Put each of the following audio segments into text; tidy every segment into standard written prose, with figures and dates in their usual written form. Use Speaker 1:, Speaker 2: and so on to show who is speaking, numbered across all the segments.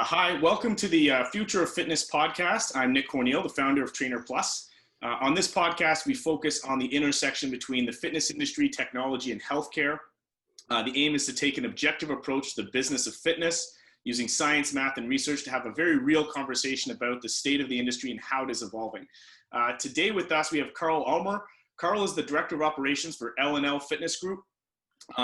Speaker 1: Hi, welcome to the Future of Fitness podcast. I'm Nick Corneal, the founder of Trainer Plus. On this podcast, we focus on the intersection between the fitness industry, technology, and healthcare. The aim is to take an objective approach to the business of fitness using science, math, and research to have a very real conversation about the state of the industry and how it is evolving. Today with us, we have Carl Ulmer. Carl is the Director of Operations for L&L Fitness Group,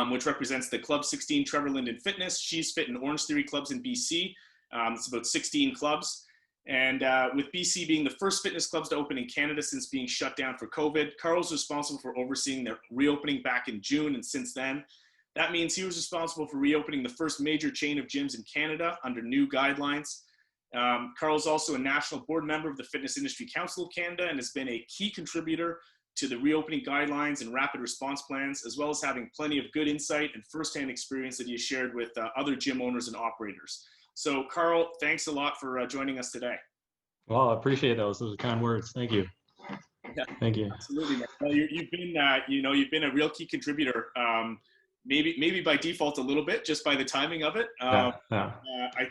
Speaker 1: which represents the Club 16 Trevor Linden Fitness, She's Fit, and Orange Theory clubs in BC. It's about 16 clubs. And with BC being the first fitness clubs to open in Canada since being shut down for COVID, Carl's responsible for overseeing their reopening back in June. And since then, that means he was responsible for reopening the first major chain of gyms in Canada under new guidelines. Carl's also a national board member of the Fitness Industry Council of Canada and has been a key contributor to the reopening guidelines and rapid response plans, as well as having plenty of good insight and firsthand experience that he has shared with other gym owners and operators. So Carl, thanks a lot for joining us today.
Speaker 2: Well, I appreciate those. Those are kind words. Thank you.
Speaker 1: Yeah,
Speaker 2: thank you.
Speaker 1: Absolutely. Well, you've been a real key contributor. Maybe by default a little bit, just by the timing of it. I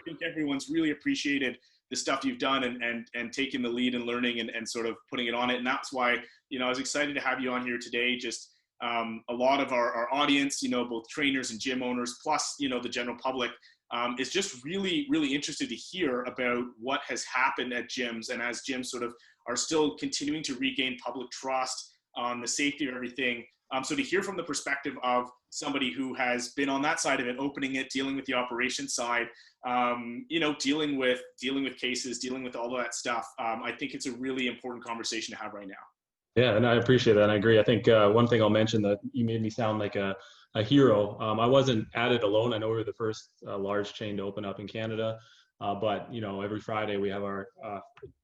Speaker 1: think everyone's really appreciated the stuff you've done and taking the lead and learning and sort of putting it on it. And that's why, I was excited to have you on here today. Just a lot of our audience, both trainers and gym owners, plus, the general public, is just really, really interested to hear about what has happened at gyms, and as gyms sort of are still continuing to regain public trust on the safety of everything. So to hear from the perspective of somebody who has been on that side of it, opening it, dealing with the operations side, dealing with cases, dealing with all of that stuff, I think it's a really important conversation to have right now.
Speaker 2: Yeah, and I appreciate that. And I agree. I think one thing I'll mention that you made me sound like a hero. I wasn't at it alone. I know we were the first large chain to open up in Canada, but every Friday we have our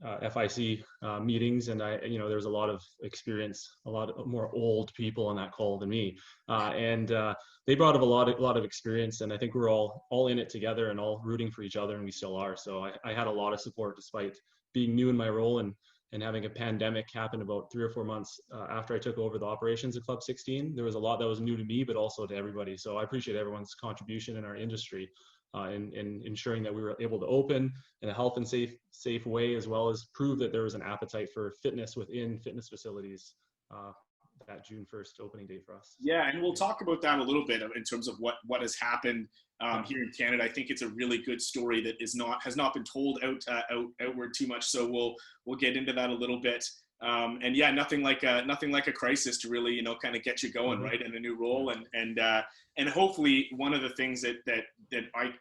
Speaker 2: FIC meetings, and there's a lot of experience, a lot more old people on that call than me, and they brought up a lot of experience, and I think we're all in it together and all rooting for each other, and we still are. So I had a lot of support despite being new in my role and having a pandemic happen about 3 or 4 months after I took over the operations of Club 16. There was a lot that was new to me, but also to everybody. So I appreciate everyone's contribution in our industry in ensuring that we were able to open in a health and safe way, as well as prove that there was an appetite for fitness within fitness facilities that June 1st opening date for us.
Speaker 1: Yeah, and we'll talk about that a little bit in terms of what has happened here in Canada. I think it's a really good story that has not been told outward too much. So we'll get into that a little bit. And yeah, nothing like a crisis to really kind of get you going right in a new role. And hopefully one of the things that I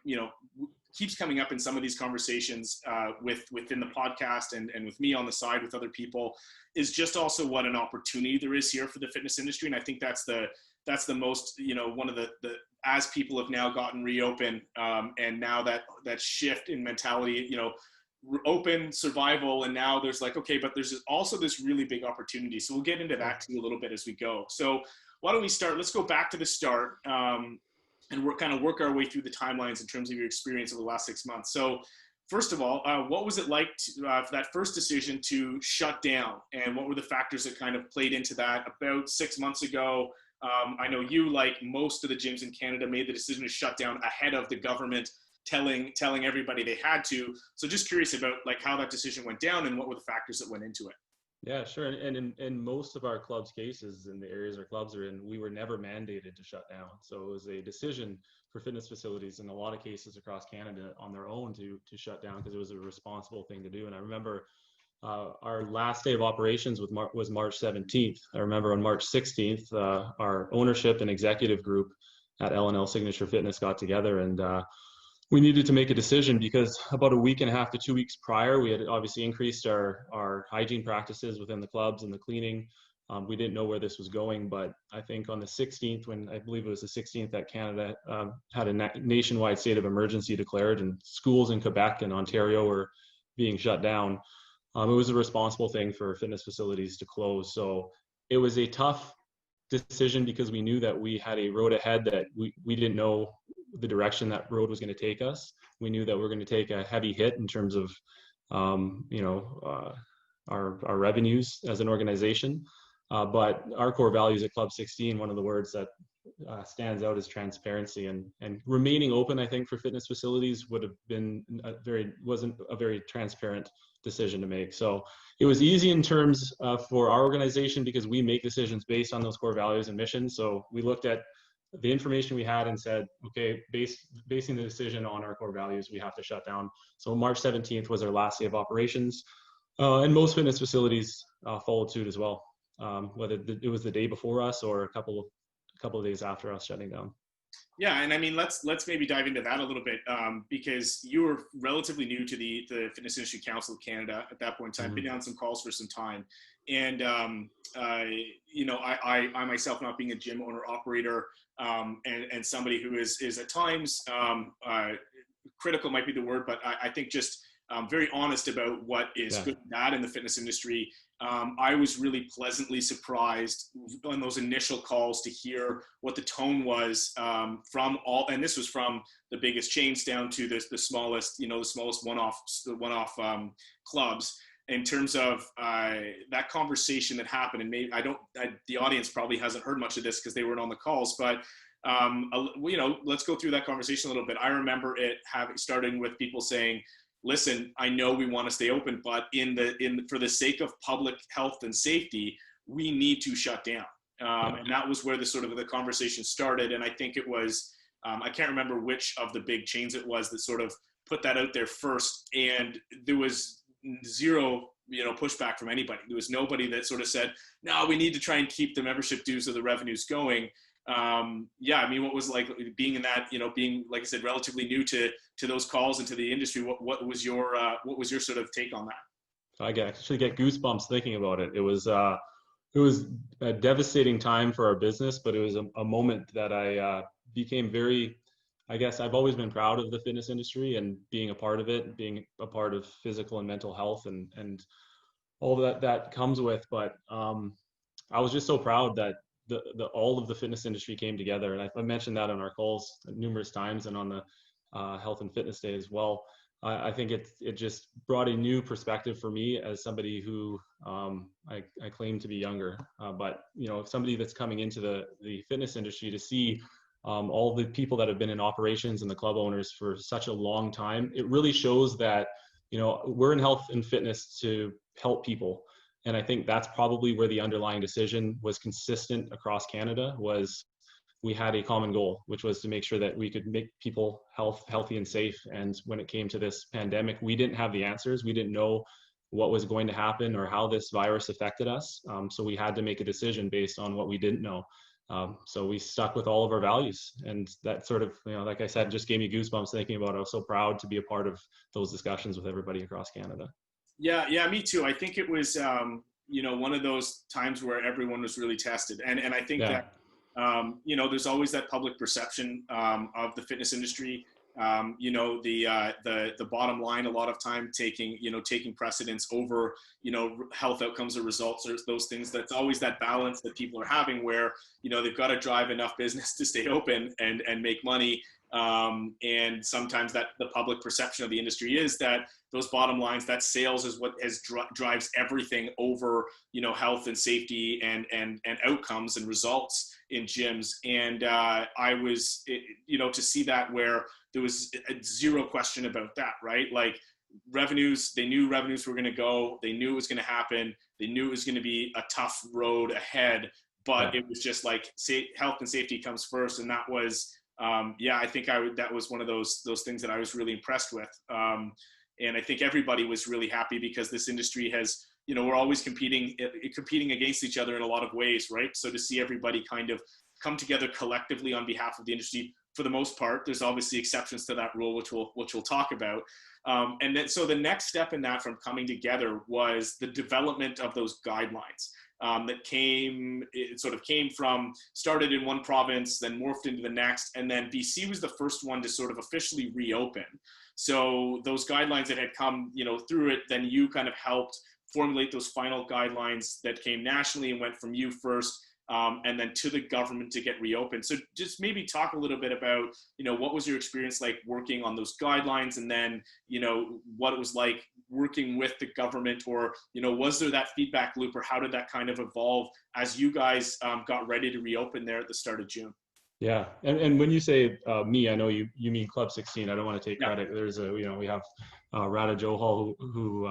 Speaker 1: keeps coming up in some of these conversations within the podcast and with me on the side with other people is just also what an opportunity there is here for the fitness industry. And I think that's the most, one of the as people have now gotten reopened and now that shift in mentality, open survival, and now there's like, okay, but there's also this really big opportunity. So we'll get into that too a little bit as we go. So why don't we start? Let's go back to the start and work our way through the timelines in terms of your experience over the last 6 months. So first of all, what was it like for that first decision to shut down, and what were the factors that kind of played into that? About 6 months ago, I know you, like most of the gyms in Canada, made the decision to shut down ahead of the government telling everybody they had to. So just curious about like how that decision went down and what were the factors that went into it.
Speaker 2: Yeah, sure. And in most of our clubs' cases, in the areas our clubs are in, we were never mandated to shut down. So it was a decision for fitness facilities in a lot of cases across Canada on their own to shut down, because it was a responsible thing to do. And I remember our last day of operations was March 17th. I remember on March 16th, our ownership and executive group at L&L Signature Fitness got together, and we needed to make a decision because about a week and a half to 2 weeks prior, we had obviously increased our hygiene practices within the clubs and the cleaning. We didn't know where this was going, but I think on the 16th, when I believe it was the 16th that Canada had a nationwide state of emergency declared, and schools in Quebec and Ontario were being shut down, it was a responsible thing for fitness facilities to close. So it was a tough decision because we knew that we had a road ahead that we didn't know the direction that road was going to take us. We knew that we were going to take a heavy hit in terms of our revenues as an organization. But our core values at Club 16, one of the words that stands out is transparency, and remaining open, I think, for fitness facilities would have been wasn't a very transparent decision to make. So it was easy in terms for our organization because we make decisions based on those core values and missions. So we looked at the information we had and said, okay, basing the decision on our core values, we have to shut down. So March 17th was our last day of operations, and most fitness facilities followed suit as well, whether it was the day before us or a couple of days after us shutting down.
Speaker 1: Yeah, and I mean, let's maybe dive into that a little bit, because you were relatively new to the Fitness Industry Council of Canada at that point in time. Been on some calls for some time, and you know, I myself, not being a gym owner operator, and somebody who is at times critical might be the word, but I think just very honest about what is good and bad in the fitness industry. I was really pleasantly surprised on those initial calls to hear what the tone was from all, and this was from the biggest chains down to the smallest, you know, the smallest one-off clubs, in terms of that conversation that happened. And maybe the audience probably hasn't heard much of this because they weren't on the calls, but you know, let's go through that conversation a little bit. I remember it starting with people saying, listen, I know we want to stay open, but for the sake of public health and safety, we need to shut down. And that was where the conversation started. And I think it was, I can't remember which of the big chains it was that sort of put that out there first. And there was zero, you know, pushback from anybody. There was nobody that sort of said, no, we need to try and keep the membership dues or the revenues going. Yeah, I mean, what was like being in that, you know, being, like I said, relatively new to those calls and to the industry, what was your sort of take on that?
Speaker 2: I actually get goosebumps thinking about it. It was a devastating time for our business, but it was a moment that I became very, I guess I've always been proud of the fitness industry and being a part of it, being a part of physical and mental health and all that comes with. But I was just so proud that all of the fitness industry came together. And I mentioned that on our calls numerous times and on the Health and Fitness Day as well. I think it just brought a new perspective for me as somebody who I claim to be younger, but you know, somebody that's coming into the fitness industry to see all the people that have been in operations and the club owners for such a long time. It really shows that, you know, we're in health and fitness to help people. And I think that's probably where the underlying decision was consistent across Canada. Was we had a common goal, which was to make sure that we could make people healthy and safe. And when it came to this pandemic, we didn't have the answers. We didn't know what was going to happen or how this virus affected us. So we had to make a decision based on what we didn't know. So we stuck with all of our values, and that sort of, you know, like I said, just gave me goosebumps thinking about it. I was so proud to be a part of those discussions with everybody across Canada.
Speaker 1: Yeah, me too. I think it was, you know, one of those times where everyone was really tested. And I think that, you know, there's always that public perception of the fitness industry. You know, the bottom line, a lot of time taking precedence over, you know, health outcomes or results or those things. That's always that balance that people are having where, you know, they've got to drive enough business to stay open and make money. And sometimes that the public perception of the industry is that those bottom lines, that sales is what drives everything over, you know, health and safety and outcomes and results in gyms. And I was, you know, to see that where there was zero question about that, right? Like revenues, they knew revenues were going to go, they knew it was going to happen, they knew it was going to be a tough road ahead, but it was just like health and safety comes first. And that was, I think that was one of those things that I was really impressed with. And I think everybody was really happy because this industry has, you know, we're always competing against each other in a lot of ways, right? So to see everybody kind of come together collectively on behalf of the industry, for the most part, there's obviously exceptions to that rule, which we'll talk about. And then, so the next step in that from coming together was the development of those guidelines. Started in one province, then morphed into the next, and then BC was the first one to sort of officially reopen. So those guidelines that had come, you know, through it, then you kind of helped formulate those final guidelines that came nationally and went from you first, and then to the government to get reopened. So just maybe talk a little bit about, you know, what was your experience like working on those guidelines, and then, you know, what it was like working with the government, or, was there that feedback loop, or how did that kind of evolve as you guys got ready to reopen there at the start of June?
Speaker 2: Yeah, and when you say me, I know you mean Club 16. I don't want to take
Speaker 1: Yeah.
Speaker 2: credit. There's we have Rada Johal who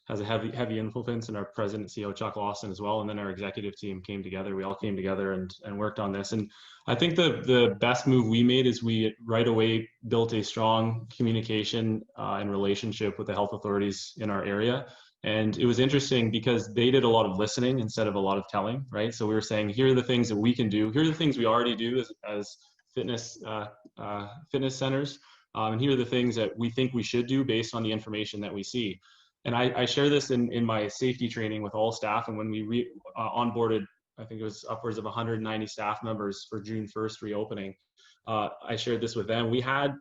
Speaker 2: has a heavy influence, and our president CEO Chuck Lawson as well, and then our executive team came together. We all came together and worked on this. And I think the best move we made is we right away built a strong communication and relationship with the health authorities in our area. And it was interesting because they did a lot of listening instead of a lot of telling, right? So we were saying, here are the things that we can do. Here are the things we already do as fitness centers. And here are the things that we think we should do based on the information that we see. And I share this in my safety training with all staff. And when we onboarded, I think it was upwards of 190 staff members for June 1st reopening, I shared this with them. We had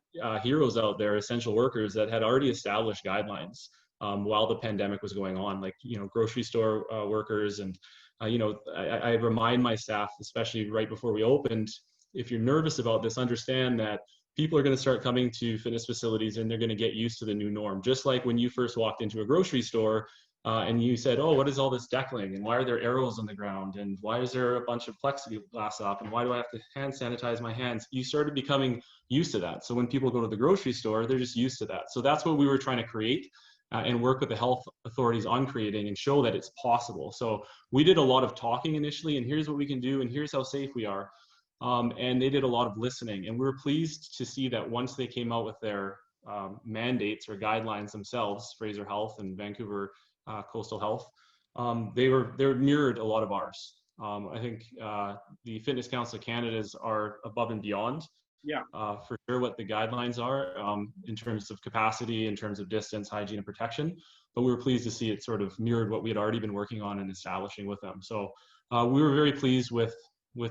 Speaker 2: heroes out there, essential workers that had already established guidelines while the pandemic was going on, like, grocery store workers. And, I remind my staff, especially right before we opened, if you're nervous about this, understand that people are going to start coming to fitness facilities and they're going to get used to the new norm. Just like when you first walked into a grocery store and you said, oh, what is all this deckling? And why are there arrows on the ground? And why is there a bunch of plexiglass up? And why do I have to hand sanitize my hands? You started becoming used to that. So when people go to the grocery store, they're just used to that. So that's what we were trying to create. And work with the health authorities on creating and show that it's possible. So we did a lot of talking initially, and here's what we can do, and here's how safe we are. And they did a lot of listening. And we were pleased to see that once they came out with their mandates or guidelines themselves, Fraser Health and Vancouver Coastal Health, they mirrored a lot of ours. I think the Fitness Council of Canada's are above and beyond.
Speaker 1: Yeah,
Speaker 2: for sure what the guidelines are in terms of capacity, in terms of distance, hygiene, and protection. But we were pleased to see it sort of mirrored what we had already been working on and establishing with them. So we were very pleased with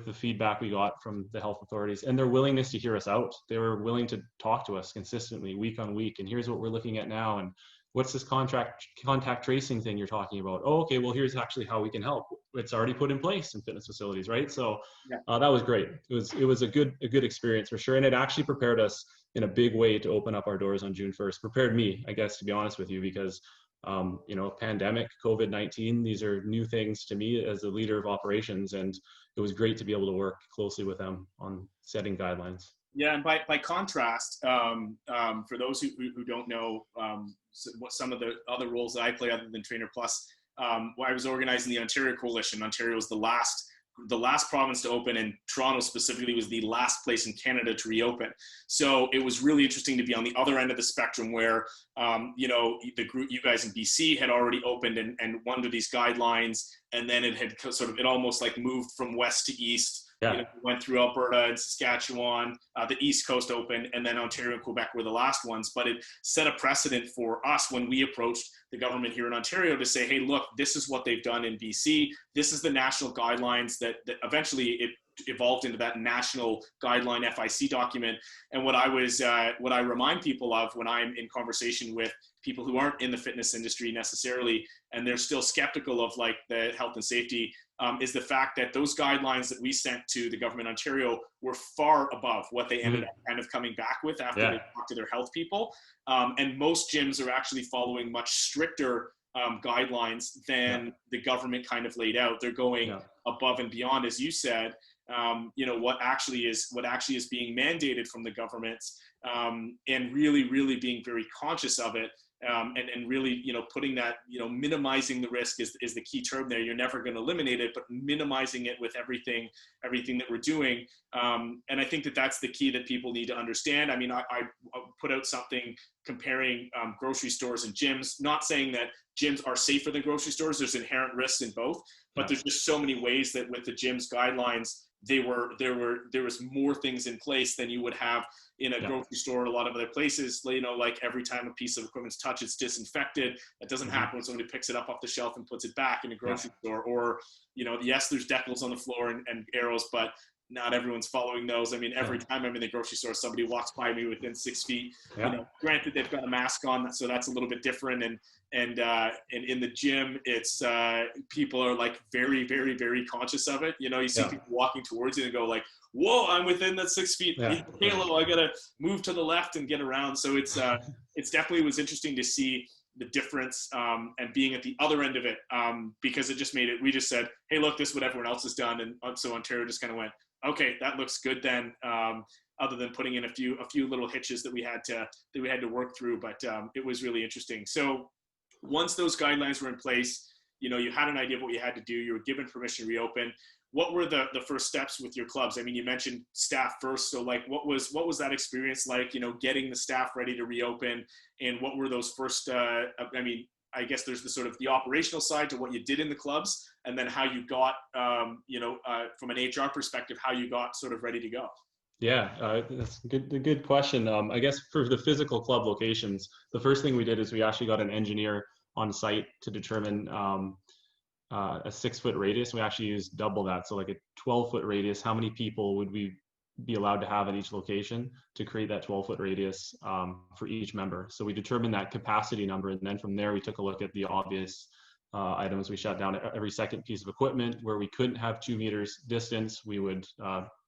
Speaker 2: the feedback we got from the health authorities and their willingness to hear us out. They were willing to talk to us consistently, week on week. And here's what we're looking at now. And what's this contact tracing thing you're talking about? Oh, okay, well, here's actually how we can help. It's already put in place in fitness facilities, right? So that was great. It was a good experience for sure. And it actually prepared us in a big way to open up our doors on June 1st. Prepared me, I guess, to be honest with you, because pandemic, COVID-19, these are new things to me as the leader of operations. And it was great to be able to work closely with them on setting guidelines.
Speaker 1: Yeah, and by contrast, for those who don't know what some of the other roles that I play other than Trainer Plus, I was organizing the Ontario Coalition. Ontario was the last province to open, and Toronto specifically was the last place in Canada to reopen. So it was really interesting to be on the other end of the spectrum where, the group, you guys in BC had already opened and under these guidelines, and then it almost like moved from west to east.
Speaker 2: Yeah.
Speaker 1: Went through Alberta and Saskatchewan, the East Coast opened, and then Ontario and Quebec were the last ones. But it set a precedent for us when we approached the government here in Ontario to say, hey, look, this is what they've done in BC. This is the national guidelines that eventually it evolved into that national guideline FIC document. And what I remind people of when I'm in conversation with people who aren't in the fitness industry necessarily, and they're still skeptical of like the health and safety, is the fact that those guidelines that we sent to the government of Ontario were far above what they ended up kind of coming back with after they talked to their health people. And most gyms are actually following much stricter guidelines than the government kind of laid out. They're going above and beyond, as you said, what actually is being mandated from the government, and really being very conscious of it. And really, putting that, minimizing the risk is the key term there. You're never going to eliminate it, but minimizing it with everything that we're doing. And I think that that's the key that people need to understand. I mean, I put out something comparing grocery stores and gyms, not saying that gyms are safer than grocery stores. There's inherent risks in both, but there's just so many ways that with the gym's guidelines, there was more things in place than you would have in a grocery store or a lot of other places. Like every time a piece of equipment's touched, it's disinfected. That doesn't happen when somebody picks it up off the shelf and puts it back in a grocery store. Or, yes, there's decals on the floor and arrows, but not everyone's following those. I mean, every time I'm in the grocery store, somebody walks by me within 6 feet. Granted, they've got a mask on, so that's a little bit different. And in the gym, it's people are like very, very, very conscious of it. You see people walking towards you and go like, whoa, I'm within that 6 feet. Halo, I gotta move to the left and get around. So it's definitely was interesting to see the difference, and being at the other end of it, because it just made it, we just said, hey, look, this is what everyone else has done. And so Ontario just kind of went, okay, that looks good then, other than putting in a few little hitches that we had to work through. But it was really interesting. So once those guidelines were in place, you know, you had an idea of what you had to do, you were given permission to reopen. What were the first steps with your clubs? I mean, you mentioned staff first. So like, what was that experience like, you know, getting the staff ready to reopen, and what were those first, I mean, I guess there's the sort of the operational side to what you did in the clubs, and then how you got, you know, from an HR perspective, how you got sort of ready to go.
Speaker 2: Yeah, that's a good question. I guess for the physical club locations, the first thing we did is we actually got an engineer on site to determine a 6-foot radius. We actually used double that, so like a 12-foot radius. How many people would we be allowed to have at each location to create that 12-foot radius for each member? So we determined that capacity number, and then from there we took a look at the obvious items. We shut down every second piece of equipment. Where we couldn't have 2 meters distance, we would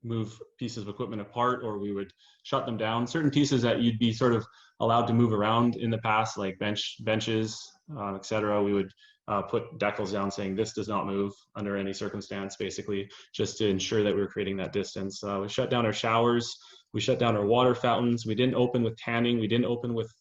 Speaker 2: move pieces of equipment apart, or we would shut them down. Certain pieces that you'd be sort of allowed to move around in the past, like benches, etc., we would put decals down saying this does not move under any circumstance, basically, just to ensure that we were creating that distance. We shut down our showers. We shut down our water fountains. We didn't open with tanning. We didn't open with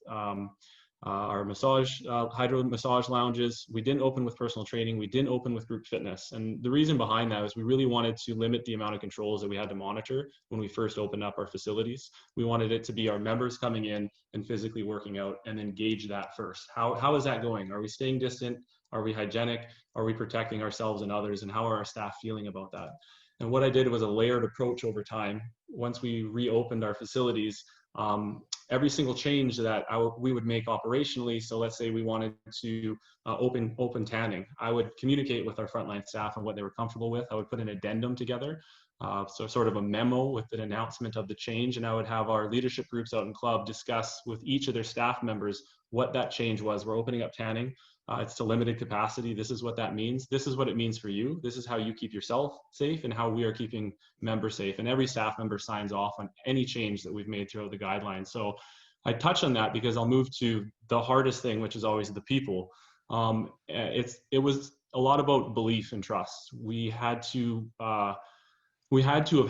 Speaker 2: our massage, hydro massage lounges. We didn't open with personal training. We didn't open with group fitness. And the reason behind that is we really wanted to limit the amount of controls that we had to monitor when we first opened up our facilities. We wanted it to be our members coming in and physically working out, and then gauge that first. How is that going? Are we staying distant? Are we hygienic? Are we protecting ourselves and others? And how are our staff feeling about that? And what I did was a layered approach over time. Once we reopened our facilities, every single change that we would make operationally, so let's say we wanted to open tanning, I would communicate with our frontline staff on what they were comfortable with. I would put an addendum together, so sort of a memo with an announcement of the change, and I would have our leadership groups out in club discuss with each of their staff members what that change was. We're opening up tanning. It's to limited capacity. This is what that means. This is what it means for you. This is how you keep yourself safe, and how we are keeping members safe. And every staff member signs off on any change that we've made throughout the guidelines. So I touch on that because I'll move to the hardest thing, which is always the people. It was a lot about belief and trust. We had to have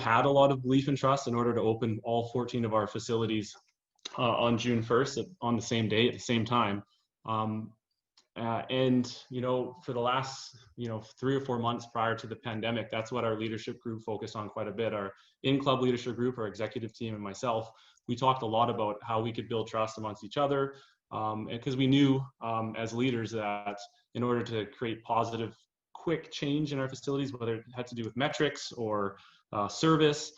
Speaker 2: had a lot of belief and trust in order to open all 14 of our facilities on June 1st on the same day at the same time. And, you know, for the last, 3 or 4 months prior to the pandemic, that's what our leadership group focused on quite a bit. Our in-club leadership group, our executive team, and myself, we talked a lot about how we could build trust amongst each other. Because we knew as leaders that in order to create positive, quick change in our facilities, whether it had to do with metrics or service,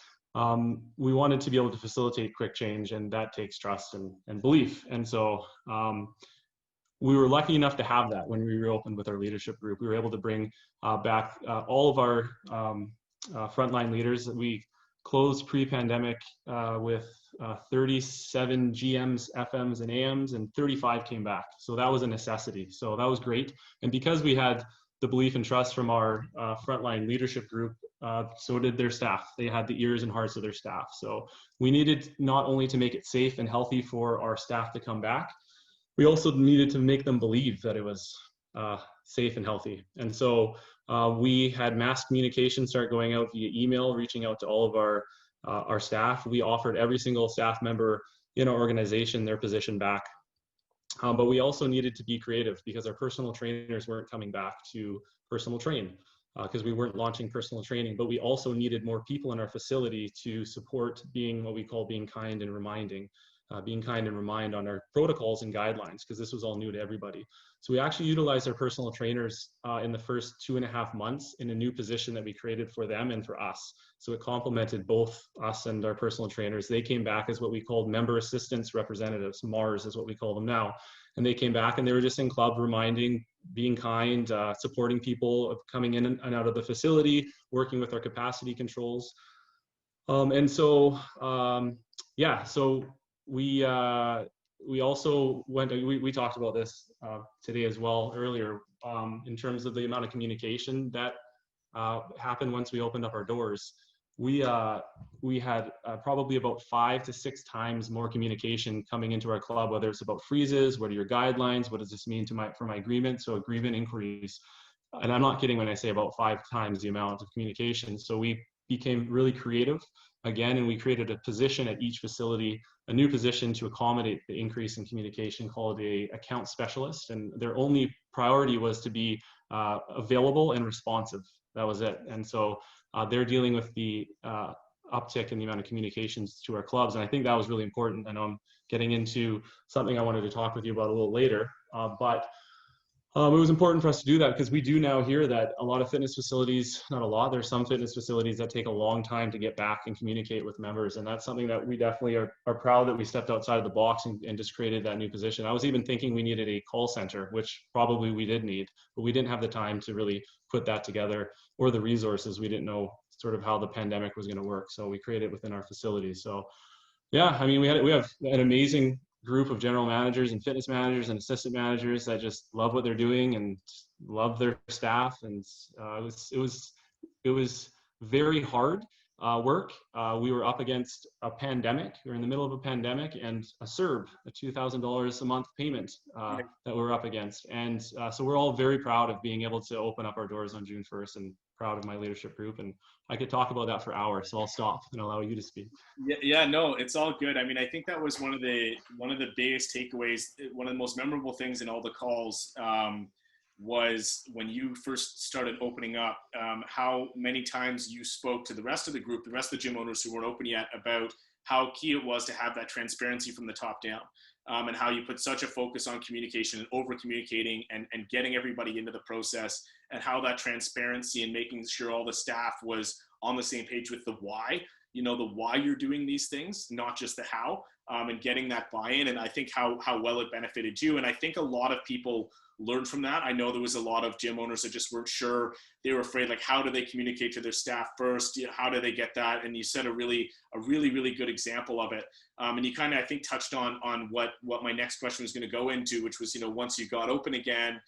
Speaker 2: we wanted to be able to facilitate quick change, and that takes trust and belief. And so, we were lucky enough to have that when we reopened with our leadership group. We were able to bring back all of our frontline leaders. We closed pre-pandemic with 37 GMs, FMs, and AMs, and 35 came back. So that was a necessity. So that was great. And because we had the belief and trust from our frontline leadership group, so did their staff. They had the ears and hearts of their staff. So we needed not only to make it safe and healthy for our staff to come back, we also needed to make them believe that it was safe and healthy. And so we had mass communication start going out via email, reaching out to all of our staff. We offered every single staff member in our organization their position back. But we also needed to be creative because our personal trainers weren't coming back to personal train because we weren't launching personal training. But we also needed more people in our facility to support being what we call being kind and reminding. Being kind and remind on our protocols and guidelines, because this was all new to everybody. So we actually utilized our personal trainers in the first 2.5 months in a new position that we created for them and for us. So it complemented both us and our personal trainers. They came back as what we called member assistance representatives, MARs is what we call them now. And they came back and they were just in club reminding, being kind, supporting people of coming in and out of the facility, working with our capacity controls. So we also we talked about this today as well earlier in terms of the amount of communication that happened once we opened up our doors. we had probably about 5 to 6 times more communication coming into our club, whether it's about freezes, what are your guidelines, what does this mean for my agreement, so agreement inquiries. And I'm not kidding when I say about 5 times the amount of communication. So we became really creative again, and we created a position at each facility, a new position to accommodate the increase in communication called a account specialist. And their only priority was to be available and responsive. That was it. And so they're dealing with the uptick in the amount of communications to our clubs. And I think that was really important. I know I'm getting into something I wanted to talk with you about a little later, but it was important for us to do that because we do now hear that a lot of fitness facilities, not a lot, there's some fitness facilities that take a long time to get back and communicate with members. And that's something that we definitely are proud that we stepped outside of the box and just created that new position. I was even thinking we needed a call center, which probably we did need, but we didn't have the time to really put that together or the resources. We didn't know sort of how the pandemic was going to work. So we created it within our facilities. So yeah, I mean, we have an amazing group of general managers and fitness managers and assistant managers that just love what they're doing and love their staff. And it was very hard work. We were up against a pandemic. We were in the middle of a pandemic and a CERB, a $2,000 a month payment that we're up against. And so we're all very proud of being able to open up our doors on June 1st and proud of my leadership group. And I could talk about that for hours, so I'll stop and allow you to speak.
Speaker 1: Yeah, no, it's all good. I mean, I think that was one of the biggest takeaways. One of the most memorable things in all the calls was when you first started opening up, how many times you spoke to the rest of the group, the rest of the gym owners who weren't open yet, about how key it was to have that transparency from the top down, and how you put such a focus on communication and over communicating and getting everybody into the process, and how that transparency and making sure all the staff was on the same page with the why, the why you're doing these things, not just the how, and getting that buy-in. And I think how well it benefited you. And I think a lot of people learned from that. I know there was a lot of gym owners that just weren't sure. They were afraid, like, how do they communicate to their staff first? How do they get that? And you set a really good example of it. And you kind of, I think, touched on what my next question was going to go into, which was, once you got open again,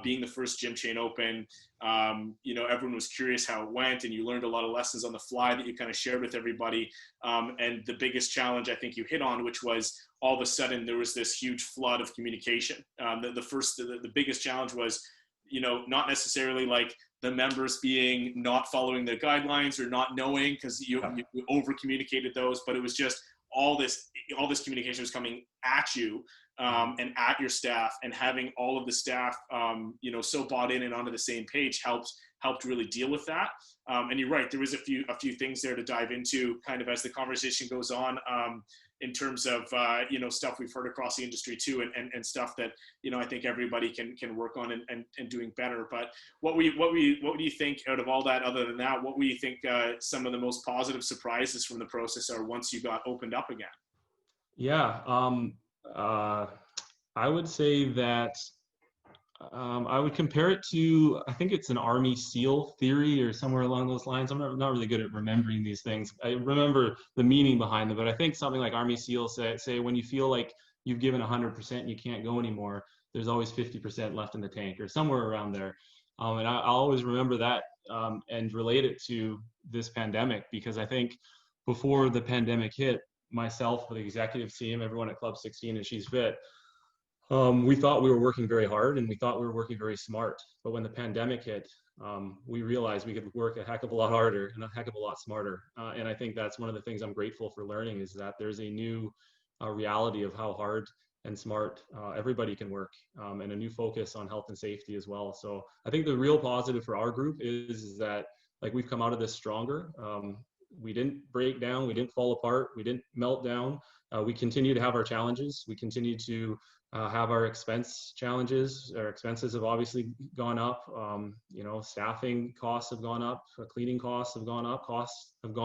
Speaker 1: being the first gym chain open, everyone was curious how it went, and you learned a lot of lessons on the fly that you kind of shared with everybody. And the biggest challenge I think you hit on, which was all of a sudden there was this huge flood of communication. The biggest challenge was, not necessarily like the members being not following the guidelines or not knowing because you over communicated those, but it was just all this communication was coming at you and at your staff, and having all of the staff so bought in and onto the same page helped really deal with that. And you're right, there was a few things there to dive into kind of as the conversation goes on, in terms of stuff we've heard across the industry too, and stuff that I think everybody can work on and doing better. But what do you think out of all that? Other than that, what do you think some of the most positive surprises from the process are once you got opened up again?
Speaker 2: Yeah, I would say that I would compare it to, I think it's an Army SEAL theory or somewhere along those lines. I'm not really good at remembering these things. I remember the meaning behind them, but I think something like Army SEAL say when you feel like you've given 100% and you can't go anymore, there's always 50% left in the tank, or somewhere around there. And I always remember that and relate it to this pandemic, because I think before the pandemic hit, myself, the executive team, everyone at Club 16 and She's Fit, we thought we were working very hard and we thought we were working very smart. But when the pandemic hit, we realized we could work a heck of a lot harder and a heck of a lot smarter. And I think that's one of the things I'm grateful for learning, is that there's a new reality of how hard and smart everybody can work, and a new focus on health and safety as well. So I think the real positive for our group is that, like, we've come out of this stronger. We didn't break down, we didn't fall apart, we didn't melt down. We continue to have our challenges. We continue to have our expense challenges. Our expenses have obviously gone up. Staffing costs have gone up, cleaning costs have gone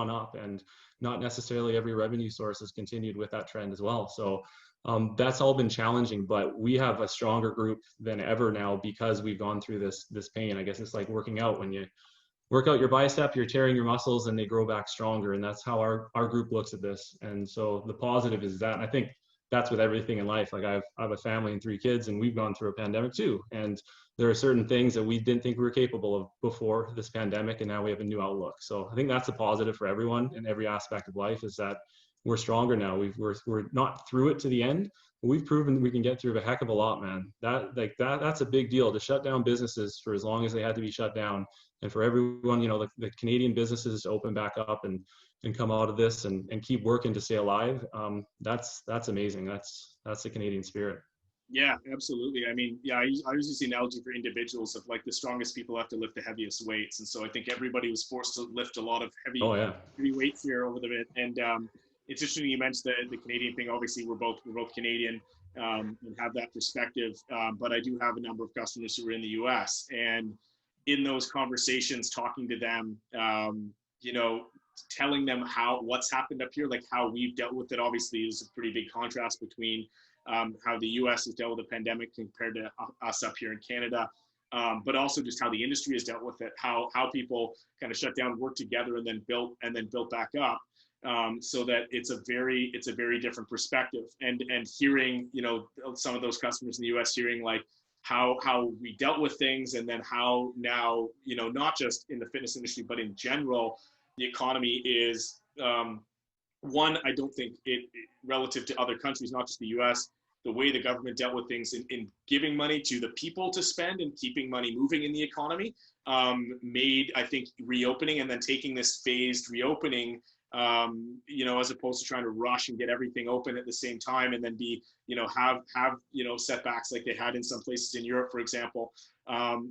Speaker 2: up, and not necessarily every revenue source has continued with that trend as well. So that's all been challenging, but we have a stronger group than ever now because we've gone through this pain. I guess it's like working out. When you work out your bicep, you're tearing your muscles and they grow back stronger. And that's how our group looks at this. And so the positive is that, and I think that's with everything in life. Like I have a family and 3 kids, and we've gone through a pandemic too. And there are certain things that we didn't think we were capable of before this pandemic, and now we have a new outlook. So I think that's a positive for everyone in every aspect of life, is that we're stronger now. We're not through it to the end, but we've proven that we can get through a heck of a lot, man. That's a big deal, to shut down businesses for as long as they had to be shut down, and for everyone, the Canadian businesses to open back up and come out of this and keep working to stay alive. That's amazing. That's the Canadian spirit.
Speaker 1: Yeah, absolutely. I mean, yeah, I use the analogy for individuals of like the strongest people have to lift the heaviest weights. And so I think everybody was forced to lift a lot of heavy weights here over the bit. And it's interesting you mentioned the Canadian thing. Obviously, we're both Canadian and have that perspective. But I do have a number of customers who are in the US. And in those conversations, talking to them, telling them what's happened up here, like how we've dealt with it. Obviously, there's a pretty big contrast between how the U.S. has dealt with the pandemic compared to us up here in Canada, but also just how the industry has dealt with it, how people kind of shut down, worked together, and then built back up, so that it's a very different perspective. And hearing some of those customers in the U.S. hearing like how we dealt with things, and then how now not just in the fitness industry but in general the economy is. One, I don't think it relative to other countries, not just the US, the way the government dealt with things in giving money to the people to spend and keeping money moving in the economy, made, I think, reopening and then taking this phased reopening, as opposed to trying to rush and get everything open at the same time and then have setbacks like they had in some places in Europe, for example.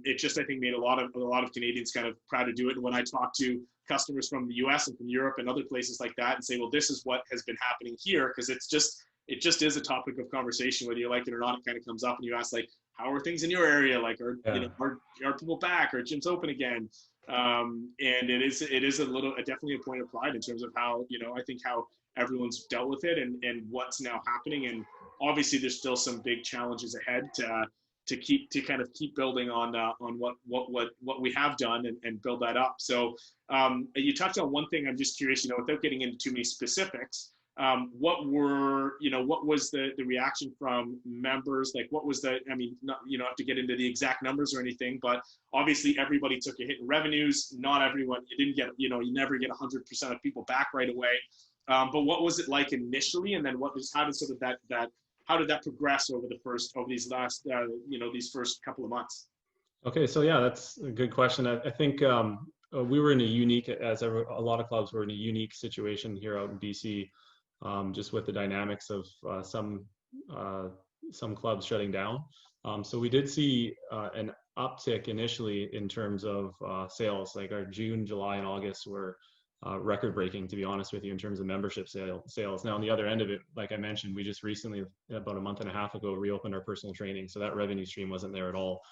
Speaker 1: It just, I think, made a lot of Canadians kind of proud to do it. And when I talk to customers from the US and from Europe and other places like that and say, well, this is what has been happening here, because it just is a topic of conversation, whether you like it or not. It kind of comes up and you ask, like, how are things in your area? Like, are people back? Are gyms open again? And it is definitely a point of pride in terms of how, I think how everyone's dealt with it and what's now happening. And obviously there's still some big challenges ahead to keep building on what we have done and build that up. So you touched on one thing. I'm just curious, without getting into too many specifics, what was the reaction from members? Like, what was not, have to get into the exact numbers or anything, but obviously everybody took a hit in revenues. Not everyone, you didn't get, you never get 100% of people back right away. But what was it like initially? And then how did that progress over these last, these first couple of months?
Speaker 2: Okay, so yeah, that's a good question. I think we were in a unique, a lot of clubs were in a unique situation here out in BC, just with the dynamics of some clubs shutting down. So we did see an uptick initially in terms of sales. Like our June, July, and August were record-breaking, to be honest with you, in terms of membership sales. Now, on the other end of it, like I mentioned, we just recently, about a month and a half ago, reopened our personal training, so that revenue stream wasn't there at all.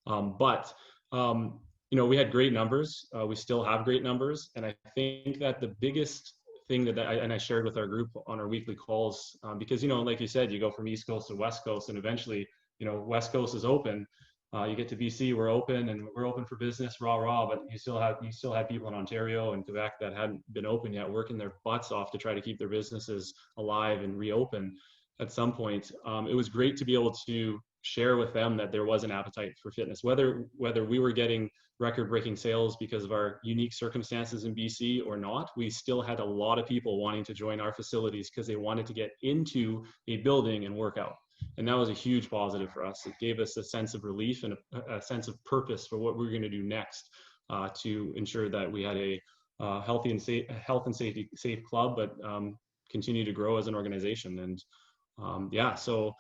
Speaker 2: But we had great numbers. We still have great numbers, and I think that the biggest thing that I shared with our group on our weekly calls, because like you said, you go from East Coast to West Coast, and eventually, West Coast is open. You get to BC, we're open, and we're open for business, rah. But you still had people in Ontario and Quebec that hadn't been open yet, working their butts off to try to keep their businesses alive and reopen at some point. It was great to be able to share with them that there was an appetite for fitness, whether we were getting record-breaking sales because of our unique circumstances in BC or not. We still had a lot of people wanting to join our facilities because they wanted to get into a building and work out. And that was a huge positive for us. It gave us a sense of relief and a sense of purpose for what we're going to do next, to ensure that we had a health and safety safe club, but continue to grow as an organization. And so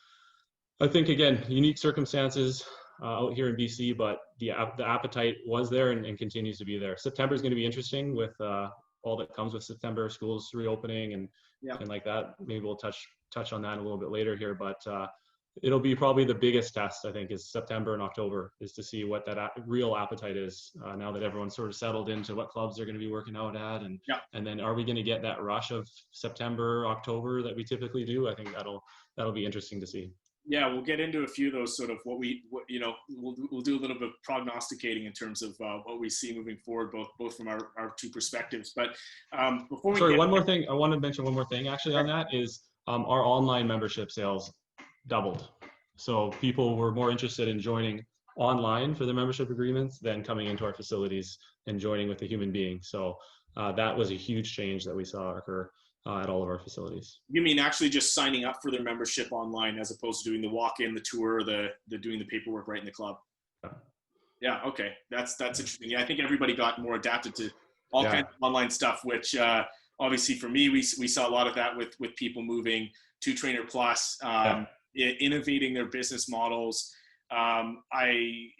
Speaker 2: I think, again, unique circumstances out here in BC, but the appetite was there and continues to be there. September is going to be interesting with all that comes with September, schools reopening and like that. Maybe we'll touch on that a little bit later here, but it'll be probably the biggest test, I think, is September and October, is to see what that real appetite is now that everyone's sort of settled into what clubs they're going to be working out at. And then are we going to get that rush of September, October that we typically do? I think that'll be interesting to see.
Speaker 1: Yeah, we'll get into a few of those sort of we'll do a little bit of prognosticating in terms of what we see moving forward, both from our two perspectives. But before we
Speaker 2: one more thing, I want to mention one more thing actually on that is our online membership sales doubled. So people were more interested in joining online for their membership agreements than coming into our facilities and joining with a human being. So that was a huge change that we saw occur at all of our facilities.
Speaker 1: You mean actually just signing up for their membership online as opposed to doing the walk-in, the tour, the doing the paperwork right in the club?
Speaker 2: Yeah.
Speaker 1: Yeah, okay, that's interesting. Yeah, I think everybody got more adapted to all kinds of online stuff, which obviously for me, we saw a lot of that with people moving to Trainer Plus, innovating their business models. I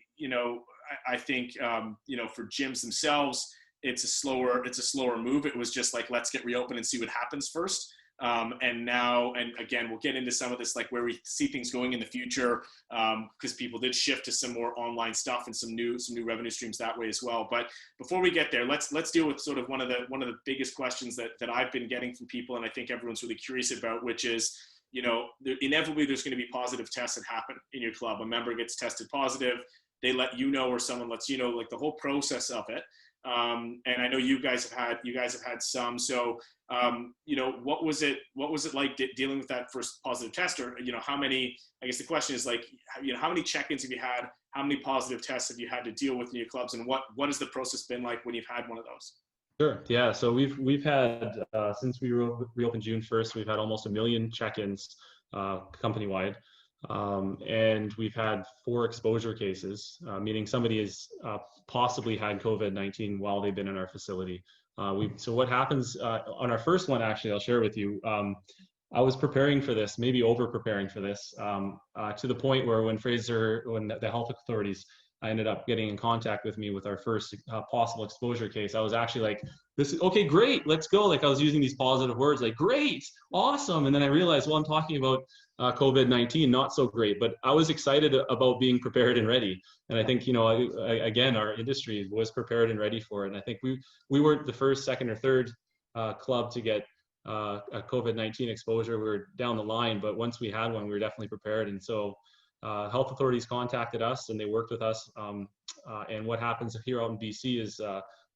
Speaker 1: think for gyms themselves, it's a slower move. It was just like, let's get reopened and see what happens first. And now, and again, we'll get into some of this, like where we see things going in the future, because people did shift to some more online stuff and some new revenue streams that way as well. But before we get there, let's deal with sort of one of the biggest questions that I've been getting from people, and I think everyone's really curious about, which is, inevitably there's going to be positive tests that happen in your club. A member gets tested positive, they let you know, or someone lets you know, like the whole process of it. And I know you guys have had some. So, what was it like dealing with that first positive test? Or, how many, I guess the question is like, how many check-ins have you had? How many positive tests have you had to deal with in your clubs? And what has the process been like when you've had one of those?
Speaker 2: Sure. Yeah. So we've had, since we reopened June 1st, we've had almost 1 million check-ins company-wide. And we've had 4 exposure cases, meaning somebody has possibly had COVID-19 while they've been in our facility. So what happens on our first one, actually, I'll share with you. I was preparing for this, maybe over preparing for this, to the point where when the health authorities ended up getting in contact with me with our first possible exposure case, I was actually like, "This is okay, great, let's go." Like I was using these positive words, like "great, awesome," and then I realized, well, I'm talking about COVID-19, not so great. But I was excited about being prepared and ready, and I think again, our industry was prepared and ready for it. And I think we weren't the first, second, or third club to get a COVID-19 exposure. We were down the line, but once we had one, we were definitely prepared. And so health authorities contacted us and they worked with us. And what happens here out in BC is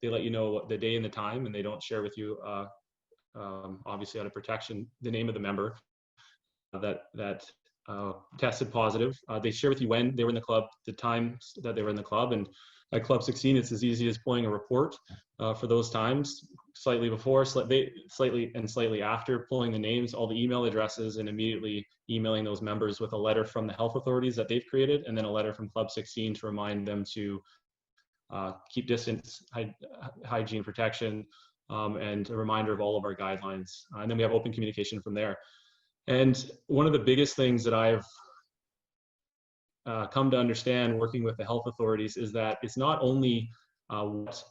Speaker 2: they let you know the day and the time, and they don't share with you, obviously out of protection, the name of the member that tested positive. They share with you when they were in the club, the times that they were in the club. And at Club 16, it's as easy as pulling a report for those times, slightly before, slightly after, pulling the names, all the email addresses, and immediately emailing those members with a letter from the health authorities that they've created, and then a letter from Club 16 to remind them to keep distance, hygiene, protection, and a reminder of all of our guidelines. And then we have open communication from there. And one of the biggest things that I've come to understand working with the health authorities is that it's not only what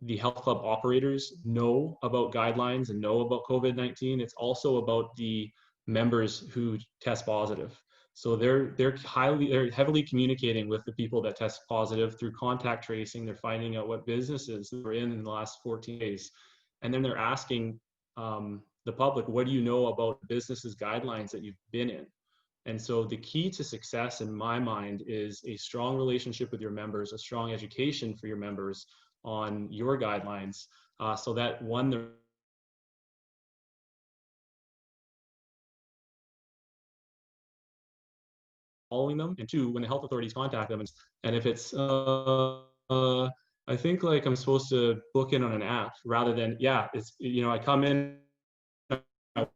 Speaker 2: the health club operators know about guidelines and know about COVID-19, it's also about the members who test positive. So they're heavily communicating with the people that test positive through contact tracing. They're finding out what businesses they're in the last 14 days. And then they're asking the public, what do you know about businesses' guidelines that you've been in? And so the key to success in my mind is a strong relationship with your members, a strong education for your members on your guidelines, so that one, they're following them, and two, when the health authorities contact them, and if it's I think like I'm supposed to book in on an app rather than, it's, I come in, I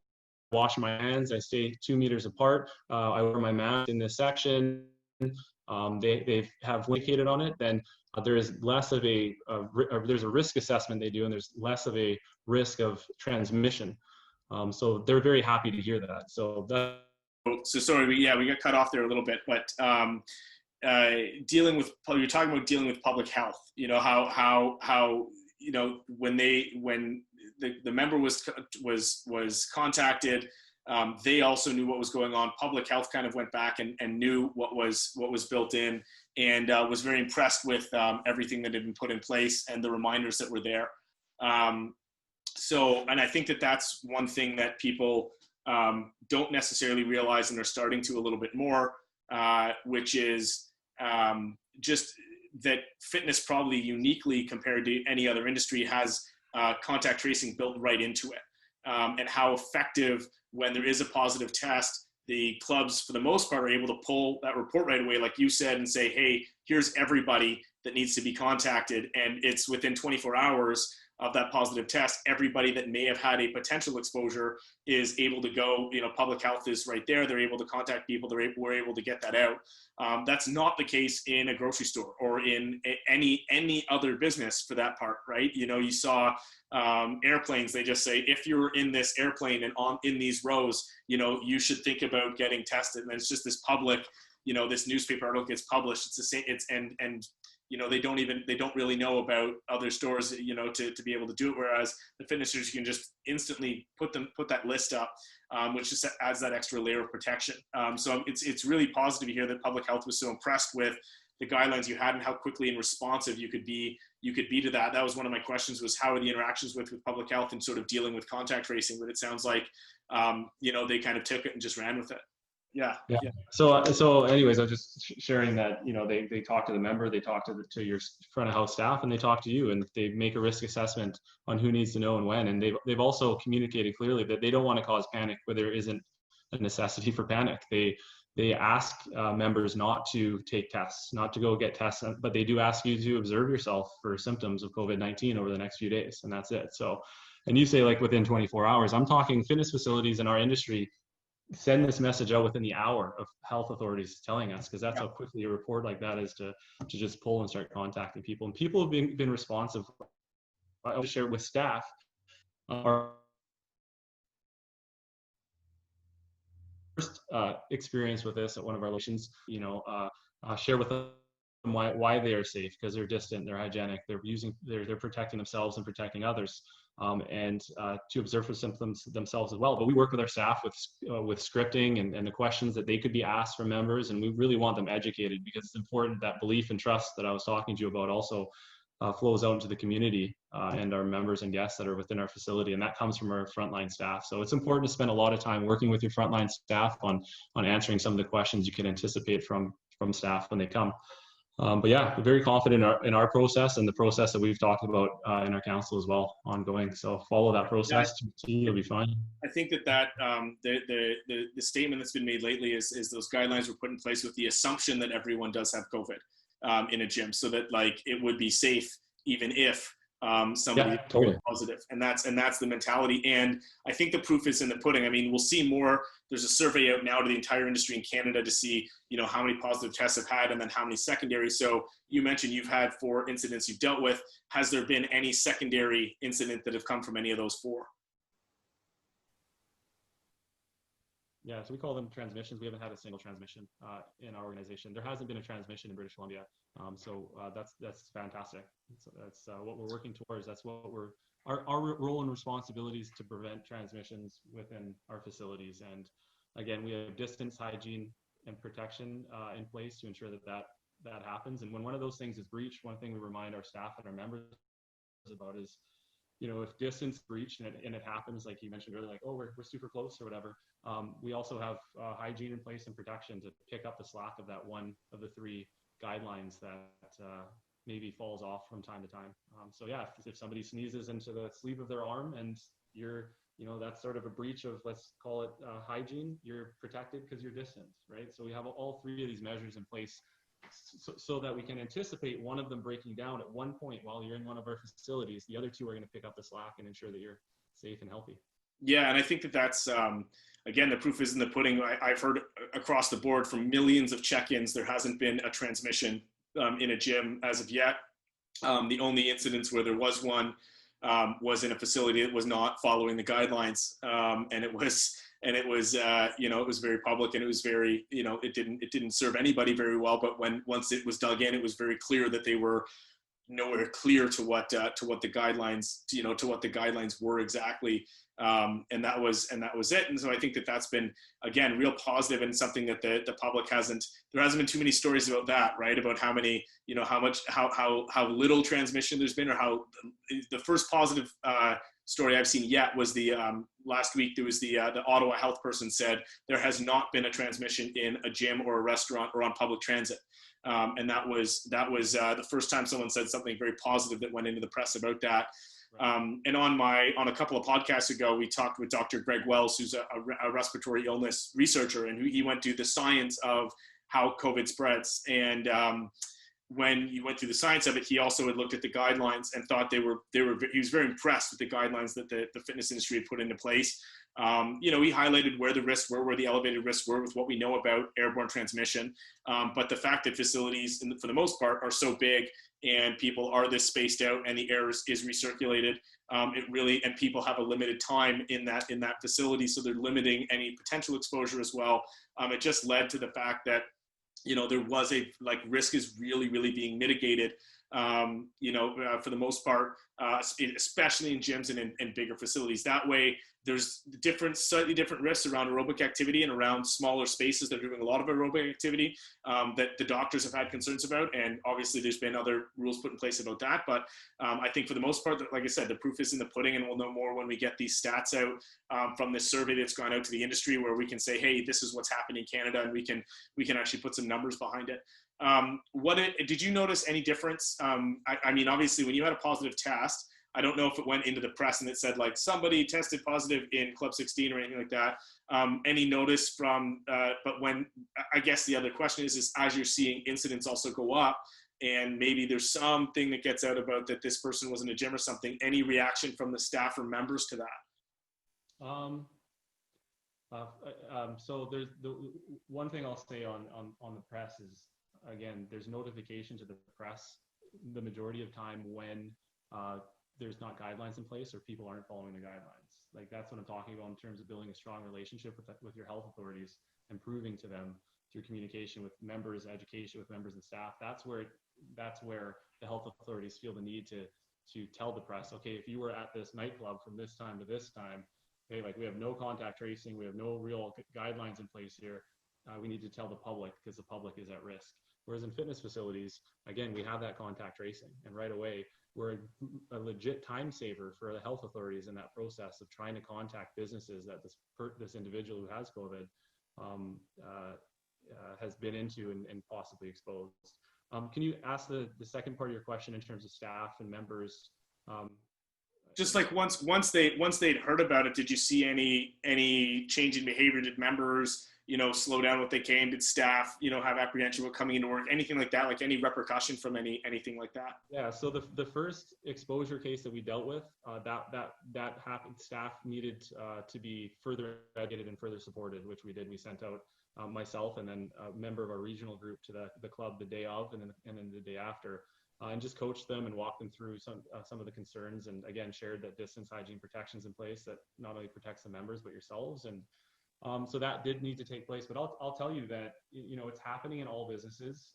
Speaker 2: wash my hands, I stay 2 meters apart, I wear my mask in this section, they have indicated on it, then there is less of there's a risk assessment they do, and there's less of a risk of transmission. So they're very happy to hear that. So
Speaker 1: sorry, we got cut off there a little bit, but you're talking about dealing with public health. How when the member was contacted, they also knew what was going on. Public health kind of went back and knew what was built in, and was very impressed with everything that had been put in place and the reminders that were there. And I think that's one thing that people don't necessarily realize, and they're starting to a little bit more, which is just that fitness, probably uniquely compared to any other industry, has contact tracing built right into it. and how effective, when there is a positive test, the clubs, for the most part, are able to pull that report right away, like you said, and say, hey, here's everybody that needs to be contacted. And it's within 24 hours of that positive test, everybody that may have had a potential exposure is able to go, public health is right there. They're able to contact people. We're able to get that out. That's not the case in a grocery store or in any other business for that part, right? You saw airplanes, they just say, if you're in this airplane and in these rows, you should think about getting tested. And it's just this public, this newspaper article gets published. It's the same, and they don't really know about other stores, to be able to do it. Whereas the fitnessers, you can just instantly put that list up, which just adds that extra layer of protection. So it's really positive to hear that public health was so impressed with the guidelines you had and how quickly and responsive you could be to that. That was one of my questions, was how are the interactions with public health and sort of dealing with contact tracing? But it sounds like, they kind of took it and just ran with it. Yeah.
Speaker 2: So anyways, I was just sharing that, they talk to the member, they talk to your front of house staff, and they talk to you, and they make a risk assessment on who needs to know and when. And they've also communicated clearly that they don't want to cause panic where there isn't a necessity for panic. They ask members not to take tests, not to go get tests, but they do ask you to observe yourself for symptoms of COVID-19 over the next few days, and that's it. So, and you say like within 24 hours, I'm talking fitness facilities in our industry send this message out within the hour of health authorities telling us, because that's how quickly a report like that is to just pull and start contacting people. And people have been responsive. I'll share with staff. Our first experience with this at one of our locations, share with them why they are safe, because they're distant, they're hygienic, they're protecting themselves and protecting others. And to observe for symptoms themselves as well. But we work with our staff with scripting and the questions that they could be asked from members, and we really want them educated, because it's important that belief and trust that I was talking to you about also flows out into the community and our members and guests that are within our facility, and that comes from our frontline staff. So it's important to spend a lot of time working with your frontline staff on answering some of the questions you can anticipate from staff when they come. But yeah, we're very confident in our process and the process that we've talked about in our council as well, ongoing. So follow that process, you'll be fine.
Speaker 1: I think that the statement that's been made lately is those guidelines were put in place with the assumption that everyone does have COVID in a gym, so that like it would be safe even if somebody is totally positive, and that's the mentality. And I think the proof is in the pudding. I mean, we'll see more. There's a survey out now to the entire industry in Canada to see, how many positive tests have had and then how many secondary. So you mentioned you've had 4 incidents you've dealt with. Has there been any secondary incident that have come from any of those 4?
Speaker 2: Yeah, so we call them transmissions. We haven't had a single transmission in our organization. There hasn't been a transmission in British Columbia. So that's fantastic. That's what we're working towards. That's what our role and responsibility is, to prevent transmissions within our facilities. And again, we have distance, hygiene, and protection in place to ensure that happens. And when one of those things is breached, one thing we remind our staff and our members about is, if distance breached and it happens, like you mentioned earlier, like, oh, we're super close or whatever, we also have hygiene in place and protection to pick up the slack of that one of the 3 guidelines that maybe falls off from time to time. So yeah, if somebody sneezes into the sleeve of their arm and you're, that's sort of a breach of, let's call it hygiene, you're protected because you're distant, right? So we have all 3 of these measures in place so that we can anticipate one of them breaking down at one point while you're in one of our facilities. The other 2 are going to pick up the slack and ensure that you're safe and healthy.
Speaker 1: Yeah, and I think that's, again, the proof is in the pudding. I've heard across the board from millions of check-ins, there hasn't been a transmission in a gym as of yet. The only incidents where there was one was in a facility that was not following the guidelines, and it was it was very public, and it was very, it didn't serve anybody very well. But once it was dug in, it was very clear that they were nowhere clear to what the guidelines were exactly. And that was it. And so I think that's been, again, real positive, and something that the public there hasn't been too many stories about that, right? About how many, how little transmission there's been, or how the first positive story I've seen yet was the last week. There was the Ottawa health person said there has not been a transmission in a gym or a restaurant or on public transit. And that was the first time someone said something very positive that went into the press about that. And on a couple of podcasts ago, we talked with Dr. Greg Wells, who's a respiratory illness researcher, and he went through the science of how COVID spreads. And when he went through the science of it, he also had looked at the guidelines and thought he was very impressed with the guidelines that the fitness industry had put into place. He highlighted where the risks were, where the elevated risks were with what we know about airborne transmission. But the fact that facilities, for the most part, are so big and people are this spaced out and the air is recirculated, and people have a limited time in that facility, so they're limiting any potential exposure as well. It just led to the fact that there was risk is really, really being mitigated, for the most part, especially in gyms and in bigger facilities. That way, there's slightly different risks around aerobic activity and around smaller spaces that are doing a lot of aerobic activity that the doctors have had concerns about. And obviously, there's been other rules put in place about that. But I think for the most part, like I said, the proof is in the pudding, and we'll know more when we get these stats out from this survey that's gone out to the industry, where we can say, hey, this is what's happening in Canada, and we can actually put some numbers behind it. Did you notice any difference? I mean, obviously, when you had a positive test, I don't know if it went into the press and it said somebody tested positive in Club 16 or anything like that. Any notice from, but when, I guess the other question is as you're seeing incidents also go up, and maybe there's something that gets out about that this person was in a gym or something, any reaction from the staff or members to that?
Speaker 2: So there's the one thing I'll say on the press is, again, there's notification to the press the majority of time when there's not guidelines in place or people aren't following the guidelines. That's what I'm talking about in terms of building a strong relationship with your health authorities and proving to them through communication with members, education with members and staff. That's where the health authorities feel the need to tell the press, okay, if you were at this nightclub from this time to this time, hey, we have no contact tracing, we have no real guidelines in place here. We need to tell the public because the public is at risk. Whereas in fitness facilities, again, we have that contact tracing, and right away, we're a legit time saver for the health authorities in that process of trying to contact businesses that this individual who has COVID has been into and possibly exposed. Can you ask the second part of your question in terms of staff and members?
Speaker 1: Just once they'd heard about it, did you see any change in behavior? Did members slow down what they came? Did staff have apprehension about coming into work? Anything like that? Like any repercussion from anything like that?
Speaker 2: Yeah. So the first exposure case that we dealt with, that happened. Staff needed to be further educated and further supported, which we did. We sent out myself and then a member of our regional group to the club the day of and then the day after. And just coached them and walked them through some of the concerns, and again shared that distance, hygiene, protections in place that not only protects the members but yourselves. And so that did need to take place. But I'll tell you that it's happening in all businesses,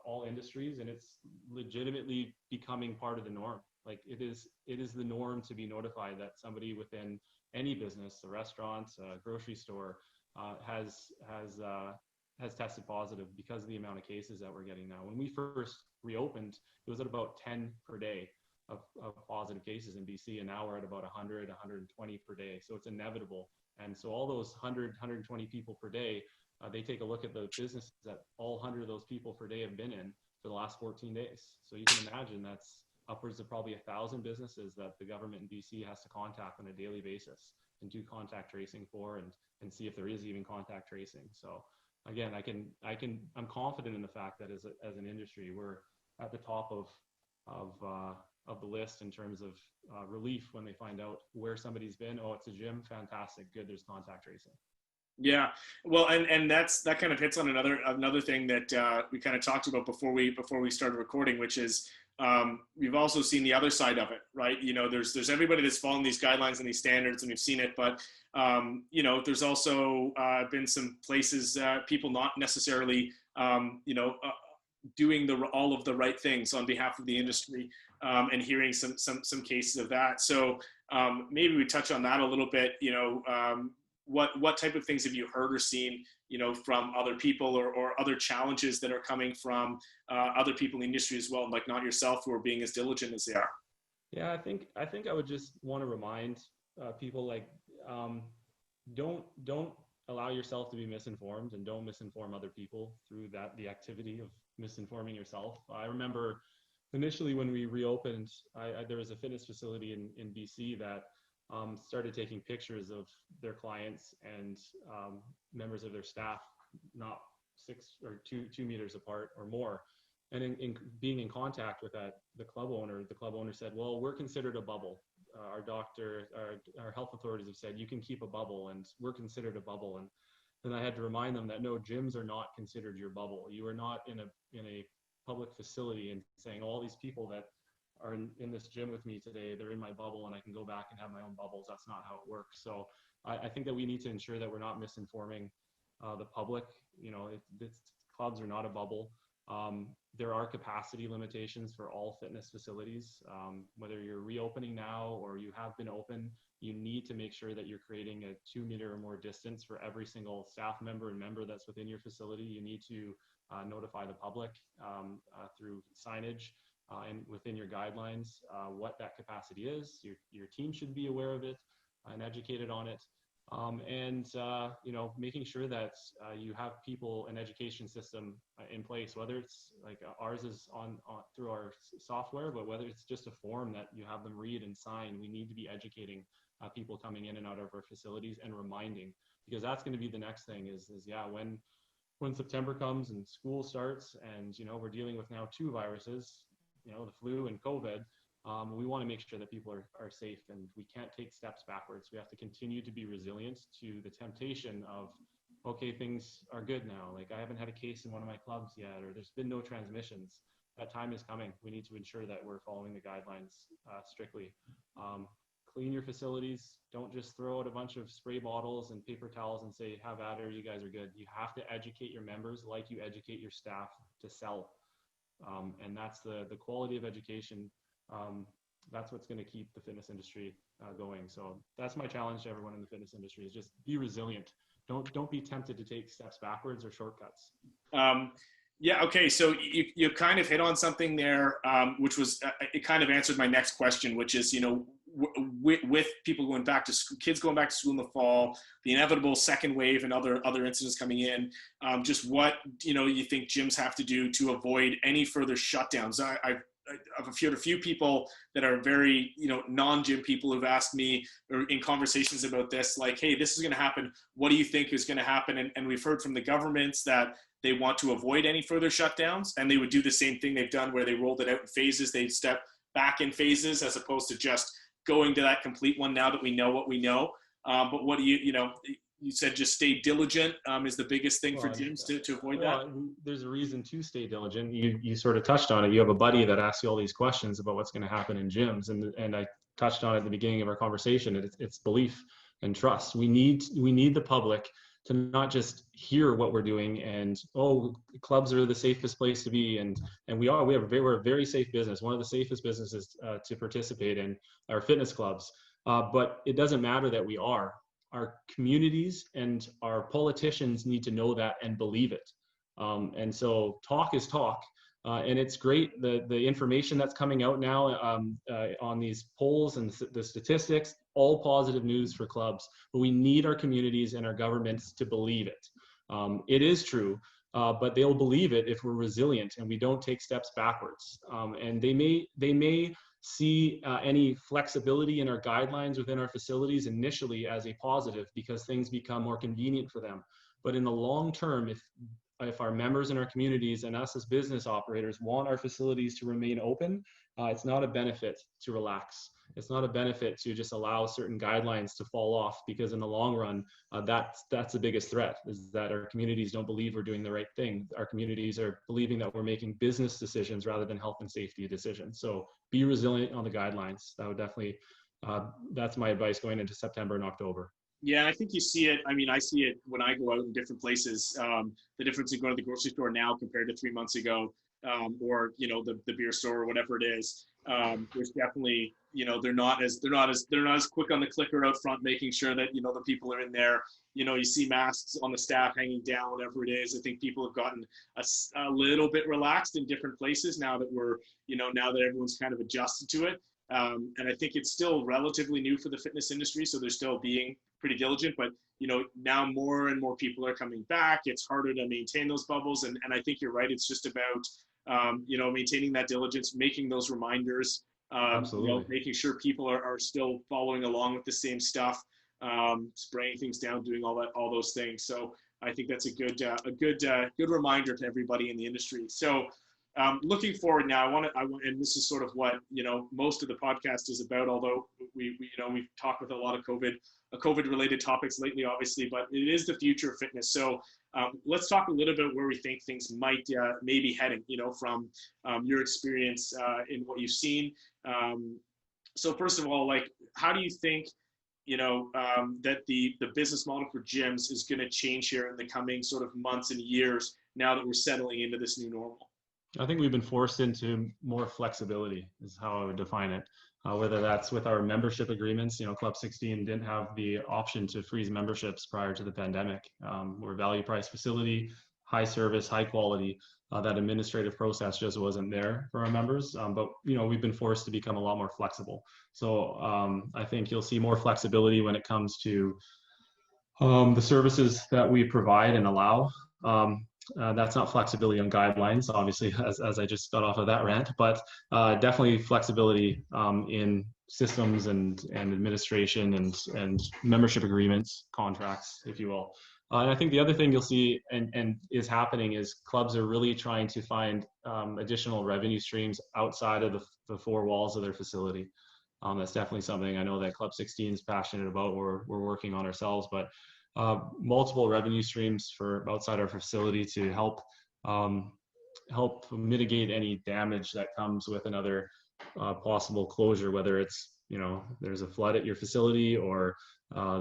Speaker 2: all industries, and it's legitimately becoming part of the norm. It is the norm to be notified that somebody within any business, a restaurant, a grocery store, has tested positive because of the amount of cases that we're getting now. When we first reopened, it was at about 10 per day of positive cases in BC, and now we're at about 100, 120 per day. So it's inevitable. And so all those 100, 120 people per day, they take a look at the businesses that all 100 of those people per day have been in for the last 14 days. So you can imagine that's upwards of probably 1,000 businesses that the government in BC has to contact on a daily basis and do contact tracing for and see if there is even contact tracing. So again, I'm confident in the fact that as an industry, we're at the top of the list in terms of relief when they find out where somebody's been. Oh, it's a gym, fantastic, good, there's contact tracing.
Speaker 1: Yeah, well, and that kind of hits on another thing that we kind of talked about before we started recording, which is we've also seen the other side of it, right? There's everybody that's following these guidelines and these standards, and we've seen it, but there's also been some places people not necessarily doing all of the right things on behalf of the industry, and hearing some cases of that. So maybe we touch on that a little bit. What type of things have you heard or seen, from other people or other challenges that are coming from other people in the industry as well, like not yourself, who are being as diligent as they are?
Speaker 2: Yeah, I think I would just want to remind people don't allow yourself to be misinformed, and don't misinform other people through the activity of misinforming yourself. I remember initially when we reopened, there was a fitness facility in BC that started taking pictures of their clients and members of their staff, not 2 meters apart or more. And in being in contact with the club owner said, well, we're considered a bubble. Our doctor, our health authorities have said you can keep a bubble, and we're considered a bubble. And then I had to remind them that no, gyms are not considered your bubble. You are not in a public facility and saying all these people that are in this gym with me today, they're in my bubble and I can go back and have my own bubbles. That's not how it works. So I think that we need to ensure that we're not misinforming the public. You know, clubs are not a bubble. There are capacity limitations for all fitness facilities. Whether you're reopening now or you have been open, you need to make sure that you're creating a 2 meter or more distance for every single staff member and member that's within your facility. You need to notify the public through signage and within your guidelines what that capacity is. Your team should be aware of it and educated on it. You know, making sure that you have people, an education system in place, whether it's like ours is on through our software, but whether it's just a form that you have them read and sign. We need to be educating people coming in and out of our facilities and reminding, because that's going to be the next thing is yeah, when September comes and school starts and, you know, we're dealing with now 2 viruses, you know, the flu and COVID. We want to make sure that people are safe, and we can't take steps backwards. We have to continue to be resilient to the temptation of, okay, things are good now. Like I haven't had a case in one of my clubs yet, or there's been no transmissions. That time is coming. We need to ensure that we're following the guidelines strictly. Clean your facilities. Don't just throw out a bunch of spray bottles and paper towels and say, have at it, or you guys are good. You have to educate your members like you educate your staff to sell. And that's the quality of education. That's what's going to keep the fitness industry going. So that's my challenge to everyone in the fitness industry, is just be resilient. Don't be tempted to take steps backwards or shortcuts.
Speaker 1: Yeah. Okay. So you kind of hit on something there, which was, it kind of answered my next question, which is, you know, with people going back to school, kids going back to school in the fall, the inevitable second wave and other incidents coming in, just what, you know, you think gyms have to do to avoid any further shutdowns. I've a few people that are very, you know, non-gym people who've asked me or in conversations about this, like, hey, this is going to happen. What do you think is going to happen? And we've heard from the governments that they want to avoid any further shutdowns, and they would do the same thing they've done where they rolled it out in phases. They'd step back in phases as opposed to just going to that complete one now that we know what we know. But what do you know, you said just stay diligent is the biggest thing for gyms to avoid that?
Speaker 2: There's a reason to stay diligent. You sort of touched on it. You have a buddy that asks you all these questions about what's going to happen in gyms. And I touched on it at the beginning of our conversation. It's belief and trust. We need the public to not just hear what we're doing and, oh, clubs are the safest place to be. And we're a very safe business. One of the safest businesses to participate in are fitness clubs. But it doesn't matter that we are. Our communities and our politicians need to know that and believe it. And so talk is talk. And it's great, the information that's coming out now on these polls and the statistics, all positive news for clubs, but we need our communities and our governments to believe it. It is true, but they'll believe it if we're resilient and we don't take steps backwards. And they may see any flexibility in our guidelines within our facilities initially as a positive because things become more convenient for them. But in the long term, if our members in our communities and us as business operators want our facilities to remain open, it's not a benefit to relax. It's not a benefit to just allow certain guidelines to fall off, because in the long run, that's the biggest threat, is that our communities don't believe we're doing the right thing. Our communities are believing that we're making business decisions rather than health and safety decisions. So be resilient on the guidelines. That would definitely, that's my advice going into September and October.
Speaker 1: Yeah, I think you see it. I mean, I see it when I go out in different places. The difference in going to the grocery store now compared to 3 months ago, or you know, the beer store or whatever it is. There's definitely, you know, they're not as quick on the clicker out front, making sure that, you know, the people are in there. You know, you see masks on the staff hanging down, whatever it is. I think people have gotten a little bit relaxed in different places now that now that everyone's kind of adjusted to it. And I think it's still relatively new for the fitness industry, so they're still being pretty diligent, but you know, now more and more people are coming back. It's harder to maintain those bubbles, and I think you're right. It's just about maintaining that diligence, making those reminders,
Speaker 2: Absolutely.
Speaker 1: making sure people are still following along with the same stuff, spraying things down, doing all those things. So I think that's a good reminder to everybody in the industry. So looking forward now, and this is sort of what most of the podcast is about. Although we've talked with a lot of COVID related topics lately, obviously, but it is the future of fitness. So let's talk a little bit where we think things might maybe heading. From your experience in what you've seen. So first of all, like, how do you think that the business model for gyms is going to change here in the coming sort of months and years now that we're settling into this new normal?
Speaker 2: I think we've been forced into more flexibility is how I would define it. Whether that's with our membership agreements, Club 16 didn't have the option to freeze memberships prior to the pandemic. We're a value price facility, high service, high quality. That administrative process just wasn't there for our members. But we've been forced to become a lot more flexible. So I think you'll see more flexibility when it comes to the services that we provide and allow. That's not flexibility on guidelines, obviously, as I just got off of that rant, but definitely flexibility in systems and administration and membership agreements, contracts, if you will. And I think the other thing you'll see and is happening is clubs are really trying to find additional revenue streams outside of the four walls of their facility. That's definitely something I know that Club 16 is passionate about. We're working on ourselves, but multiple revenue streams for outside our facility to help mitigate any damage that comes with another possible closure, whether it's there's a flood at your facility or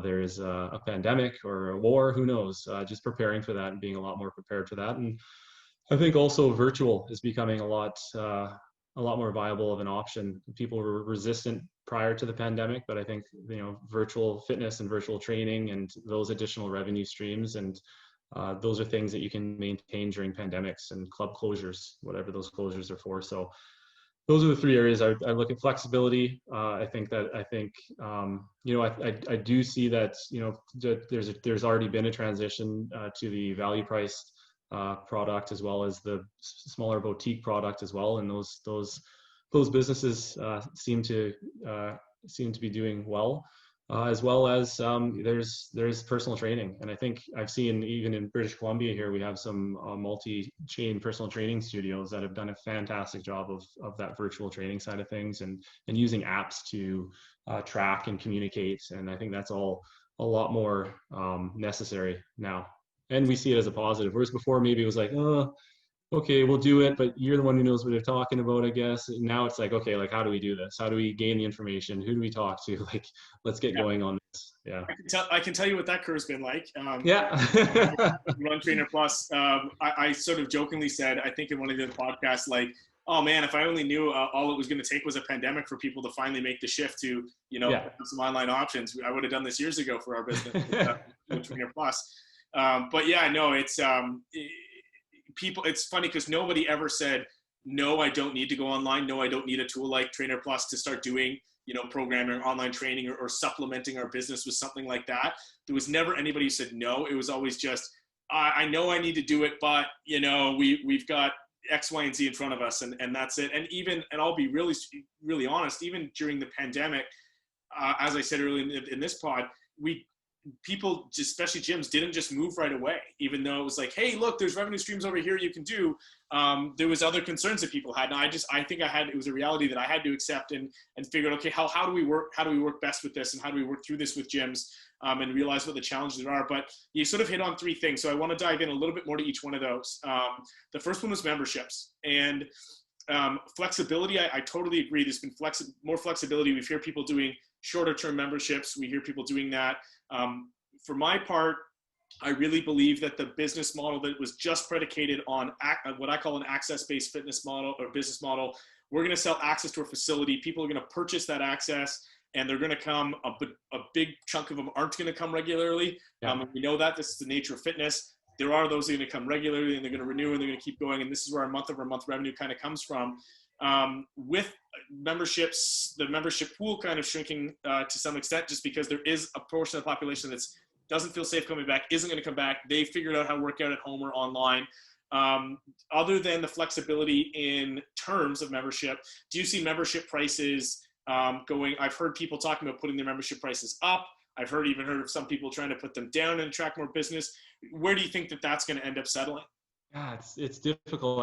Speaker 2: there's a pandemic or a war, who knows, just preparing for that and being a lot more prepared for that. And I think also virtual is becoming a lot more viable of an option. People were resistant prior to the pandemic, but I think virtual fitness and virtual training and those additional revenue streams, and those are things that you can maintain during pandemics and club closures, whatever those closures are for. So those are the three areas I look at. Flexibility. I do see that there's already been a transition to the value priced product as well as the smaller boutique product as well, and those businesses seem to be doing well, as well as there's personal training. And I think I've seen even in British Columbia here, we have some multi-chain personal training studios that have done a fantastic job of that virtual training side of things and using apps to track and communicate. And I think that's all a lot more necessary now. And we see it as a positive, whereas before maybe it was like, oh, okay, we'll do it, but you're the one who knows what they're talking about, I guess. And now it's like, okay, like, how do we do this? How do we gain the information? Who do we talk to? Like, let's get going on this. Yeah.
Speaker 1: I can tell you what that curve's been like.
Speaker 2: Yeah.
Speaker 1: Run Trainer Plus. I sort of jokingly said, I think in one of the podcasts, like, oh man, if I only knew all it was going to take was a pandemic for people to finally make the shift to, have some online options, I would have done this years ago for our business with Trainer Plus. But yeah, no, it's people. It's funny because nobody ever said, no, I don't need to go online. No, I don't need a tool like Trainer Plus to start doing, programming or online training or supplementing our business with something like that. There was never anybody who said no. It was always just, I know I need to do it, but we've got X, Y, and Z in front of us, and that's it. And I'll be really, really honest, even during the pandemic, as I said earlier in this pod, people, especially gyms, didn't just move right away, even though it was like, hey, look, there's revenue streams over here you can do. There was other concerns that people had. And I think it was a reality that I had to accept and figure out, okay, how do we work best with this, and how do we work through this with gyms, and realize what the challenges there are. But you sort of hit on three things. So I want to dive in a little bit more to each one of those. The first one was memberships and flexibility. I totally agree. There's been more flexibility. We hear people doing shorter term memberships. We hear people doing that. For my part, I really believe that the business model that was just predicated on what I call an access-based fitness model or business model, we're going to sell access to a facility. People are going to purchase that access, and they're going to come. A big chunk of them aren't going to come regularly. Yeah. We know that this is the nature of fitness. There are those that are going to come regularly, and they're going to renew, and they're going to keep going. And this is where our month-over-month revenue kind of comes from. With memberships, the membership pool kind of shrinking to some extent, just because there is a portion of the population that doesn't feel safe coming back, isn't going to come back. They figured out how to work out at home or online. Other than the flexibility in terms of membership, do you see membership prices going? I've heard people talking about putting their membership prices up. I've even heard of some people trying to put them down and attract more business. Where do you think that that's going to end up settling?
Speaker 2: Yeah, it's difficult.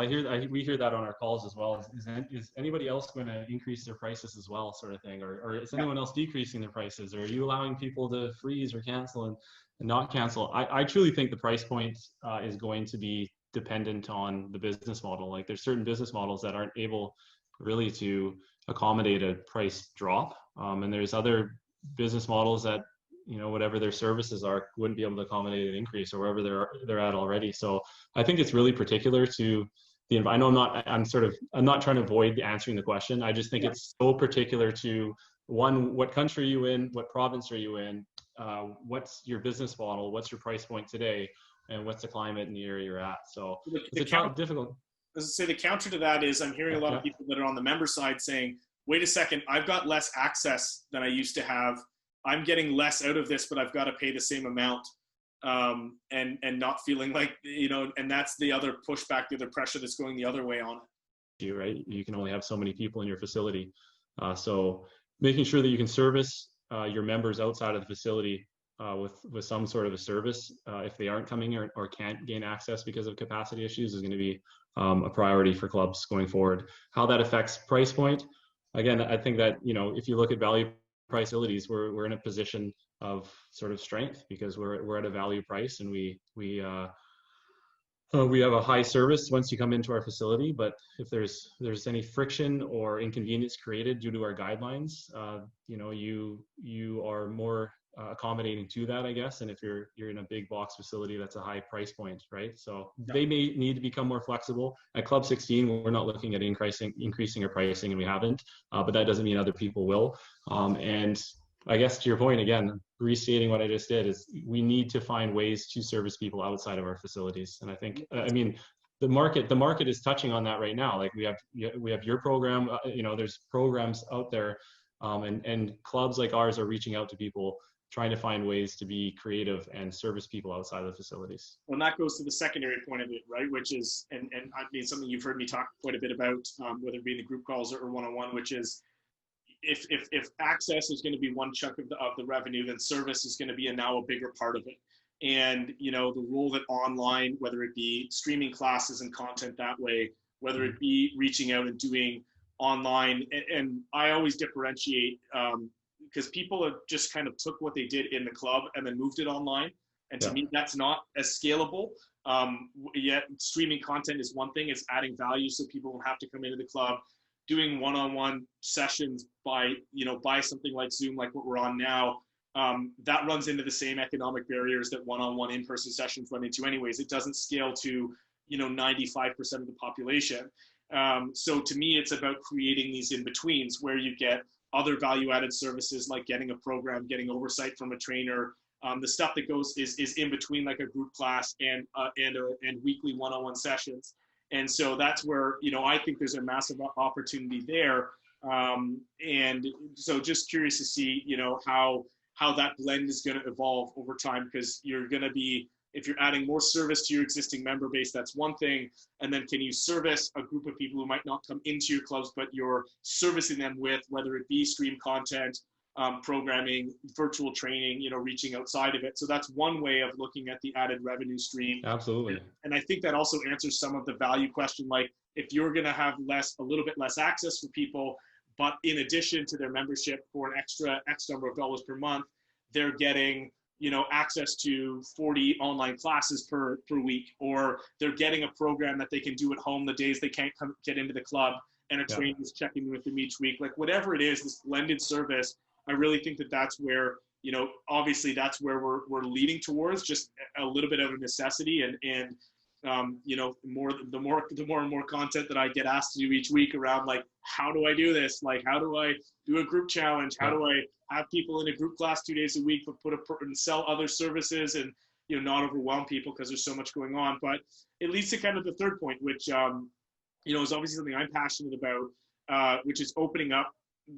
Speaker 2: We hear that on our calls as well. Is anybody else going to increase their prices as well, sort of thing, or is anyone else decreasing their prices, or are you allowing people to freeze or cancel and not cancel? I truly think the price point is going to be dependent on the business model. Like there's certain business models that aren't able really to accommodate a price drop, and there's other business models that, you know, whatever their services are, wouldn't be able to accommodate an increase or wherever they're at already. So I think it's really particular to the, I know I'm not trying to avoid answering the question. I just think it's so particular to one, what country are you in, what province are you in, what's your business model, what's your price point today, and what's the climate in the area you're at. So it's difficult.
Speaker 1: As I say, the counter to that is I'm hearing a lot of people that are on the member side saying, wait a second, I've got less access than I used to have. I'm getting less out of this, but I've got to pay the same amount, and not feeling like, you know, and that's the other pushback, the other pressure that's going the other way on it.
Speaker 2: Right? You can only have so many people in your facility. So making sure that you can service your members outside of the facility with some sort of a service, if they aren't coming or can't gain access because of capacity issues, is going to be a priority for clubs going forward. How that affects price point, again, I think that, you know, if you look at value price facilities, we're in a position of sort of strength because we're at a value price, and we have a high service once you come into our facility. But if there's any friction or inconvenience created due to our guidelines, you know, you are more accommodating to that, I guess. And if you're in a big box facility, that's a high price point, right? So they may need to become more flexible. At Club 16, we're not looking at increasing our pricing, and we haven't, but that doesn't mean other people will. And I guess to your point, again, restating what I just did, is we need to find ways to service people outside of our facilities. And I think, I mean, the market is touching on that right now. Like we have your program, you know, there's programs out there, and clubs like ours are reaching out to people, trying to find ways to be creative and service people outside of the facilities.
Speaker 1: Well, and that goes to the secondary point of it, right? Which is, and I mean, something you've heard me talk quite a bit about, whether it be in the group calls or one-on-one, which is, if access is going to be one chunk of the revenue, then service is going to be now a bigger part of it. And, you know, the role that online, whether it be streaming classes and content that way, whether it be reaching out and doing online, and I always differentiate, because people have just kind of took what they did in the club and then moved it online. And to me, that's not as scalable. Yet streaming content is one thing, it's adding value so people don't have to come into the club. Doing one-on-one sessions by something like Zoom, like what we're on now, that runs into the same economic barriers that one-on-one in-person sessions run into anyways. It doesn't scale to, 95% of the population. So to me, it's about creating these in-betweens where you get other value-added services like getting a program, getting oversight from a trainer, the stuff that goes is in between, like a group class and weekly one-on-one sessions. And so that's where, I think there's a massive opportunity there. And so just curious to see, how that blend is going to evolve over time, because you're going to be, if you're adding more service to your existing member base, that's one thing. And then can you service a group of people who might not come into your clubs, but you're servicing them with, whether it be stream content, programming, virtual training, reaching outside of it. So that's one way of looking at the added revenue stream.
Speaker 2: Absolutely.
Speaker 1: And I think that also answers some of the value question, like if you're going to have a little bit less access for people, but in addition to their membership for an extra X number of dollars per month, they're getting, access to 40 online classes per week, or they're getting a program that they can do at home the days they can't get into the club, and a trainer is checking with them each week. Like whatever it is, this blended service, I really think that that's where, obviously that's where we're leading towards, just a little bit of a necessity. And the more and more content that I get asked to do each week around, like, how do I do this? Like, how do I do a group challenge? How do I have people in a group class 2 days a week, but and sell other services and, not overwhelm people because there's so much going on. But it leads to kind of the third point, which, is obviously something I'm passionate about, which is opening up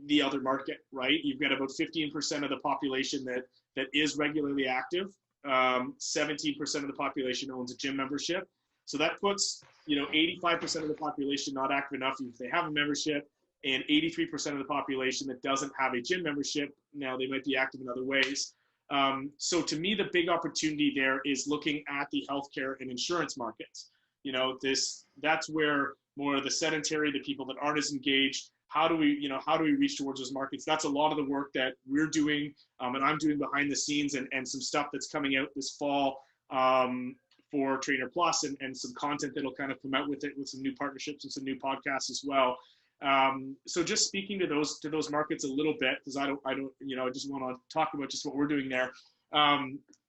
Speaker 1: the other market, right? You've got about 15% of the population that is regularly active. 17% of the population owns a gym membership. So that puts, 85% of the population not active enough if they have a membership, and 83% of the population that doesn't have a gym membership. Now they might be active in other ways. So to me, the big opportunity there is looking at the healthcare and insurance markets. That's where more of the sedentary, the people that aren't as engaged, how do we reach towards those markets? That's a lot of the work that we're doing, and I'm doing behind the scenes, and some stuff that's coming out this fall for Trainer Plus, and some content that'll kind of come out with it, with some new partnerships and some new podcasts as well. So just speaking to those markets a little bit, because I just want to talk about just what we're doing there.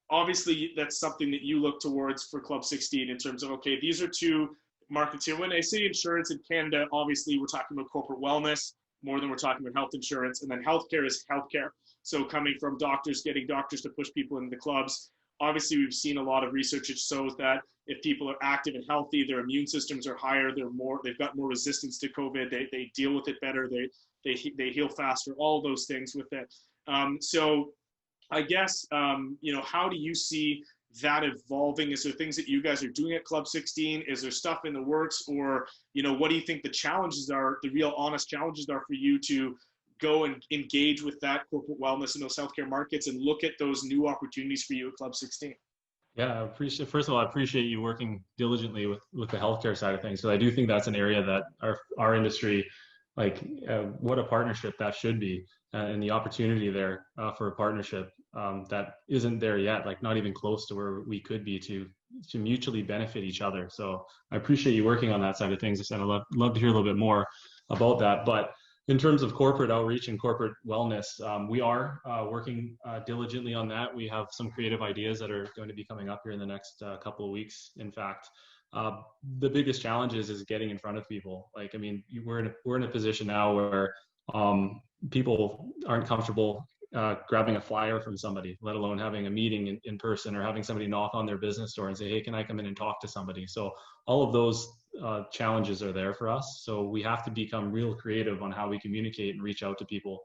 Speaker 1: Obviously, that's something that you look towards for Club 16 in terms of, okay, these are two markets here. When I say insurance in Canada, obviously we're talking about corporate wellness more than we're talking about health insurance, and then healthcare is healthcare. So coming from getting doctors to push people into the clubs. Obviously, we've seen a lot of research that shows that if people are active and healthy, their immune systems are higher. They've got more resistance to COVID. They deal with it better. They heal faster. All of those things with it. So, I guess how do you see that evolving? Is there things that you guys are doing at Club 16? Is there stuff in the works, or what do you think the challenges are? The real honest challenges are for you to go and engage with that corporate wellness in those healthcare markets and look at those new opportunities for you at Club 16?
Speaker 2: Yeah, first of all, I appreciate you working diligently with the healthcare side of things. So I do think that's an area that our industry, what a partnership that should be, and the opportunity there for a partnership that isn't there yet, not even close to where we could be to mutually benefit each other. So I appreciate you working on that side of things. And I'd love to hear a little bit more about that. But in terms of corporate outreach and corporate wellness, we are working diligently on that. We have some creative ideas that are going to be coming up here in the next couple of weeks. In fact, the biggest challenge is getting in front of people. We're in a position now where people aren't comfortable grabbing a flyer from somebody, let alone having a meeting in person, or having somebody knock on their business door and say, hey, can I come in and talk to somebody? So all of those challenges are there for us. So we have to become real creative on how we communicate and reach out to people,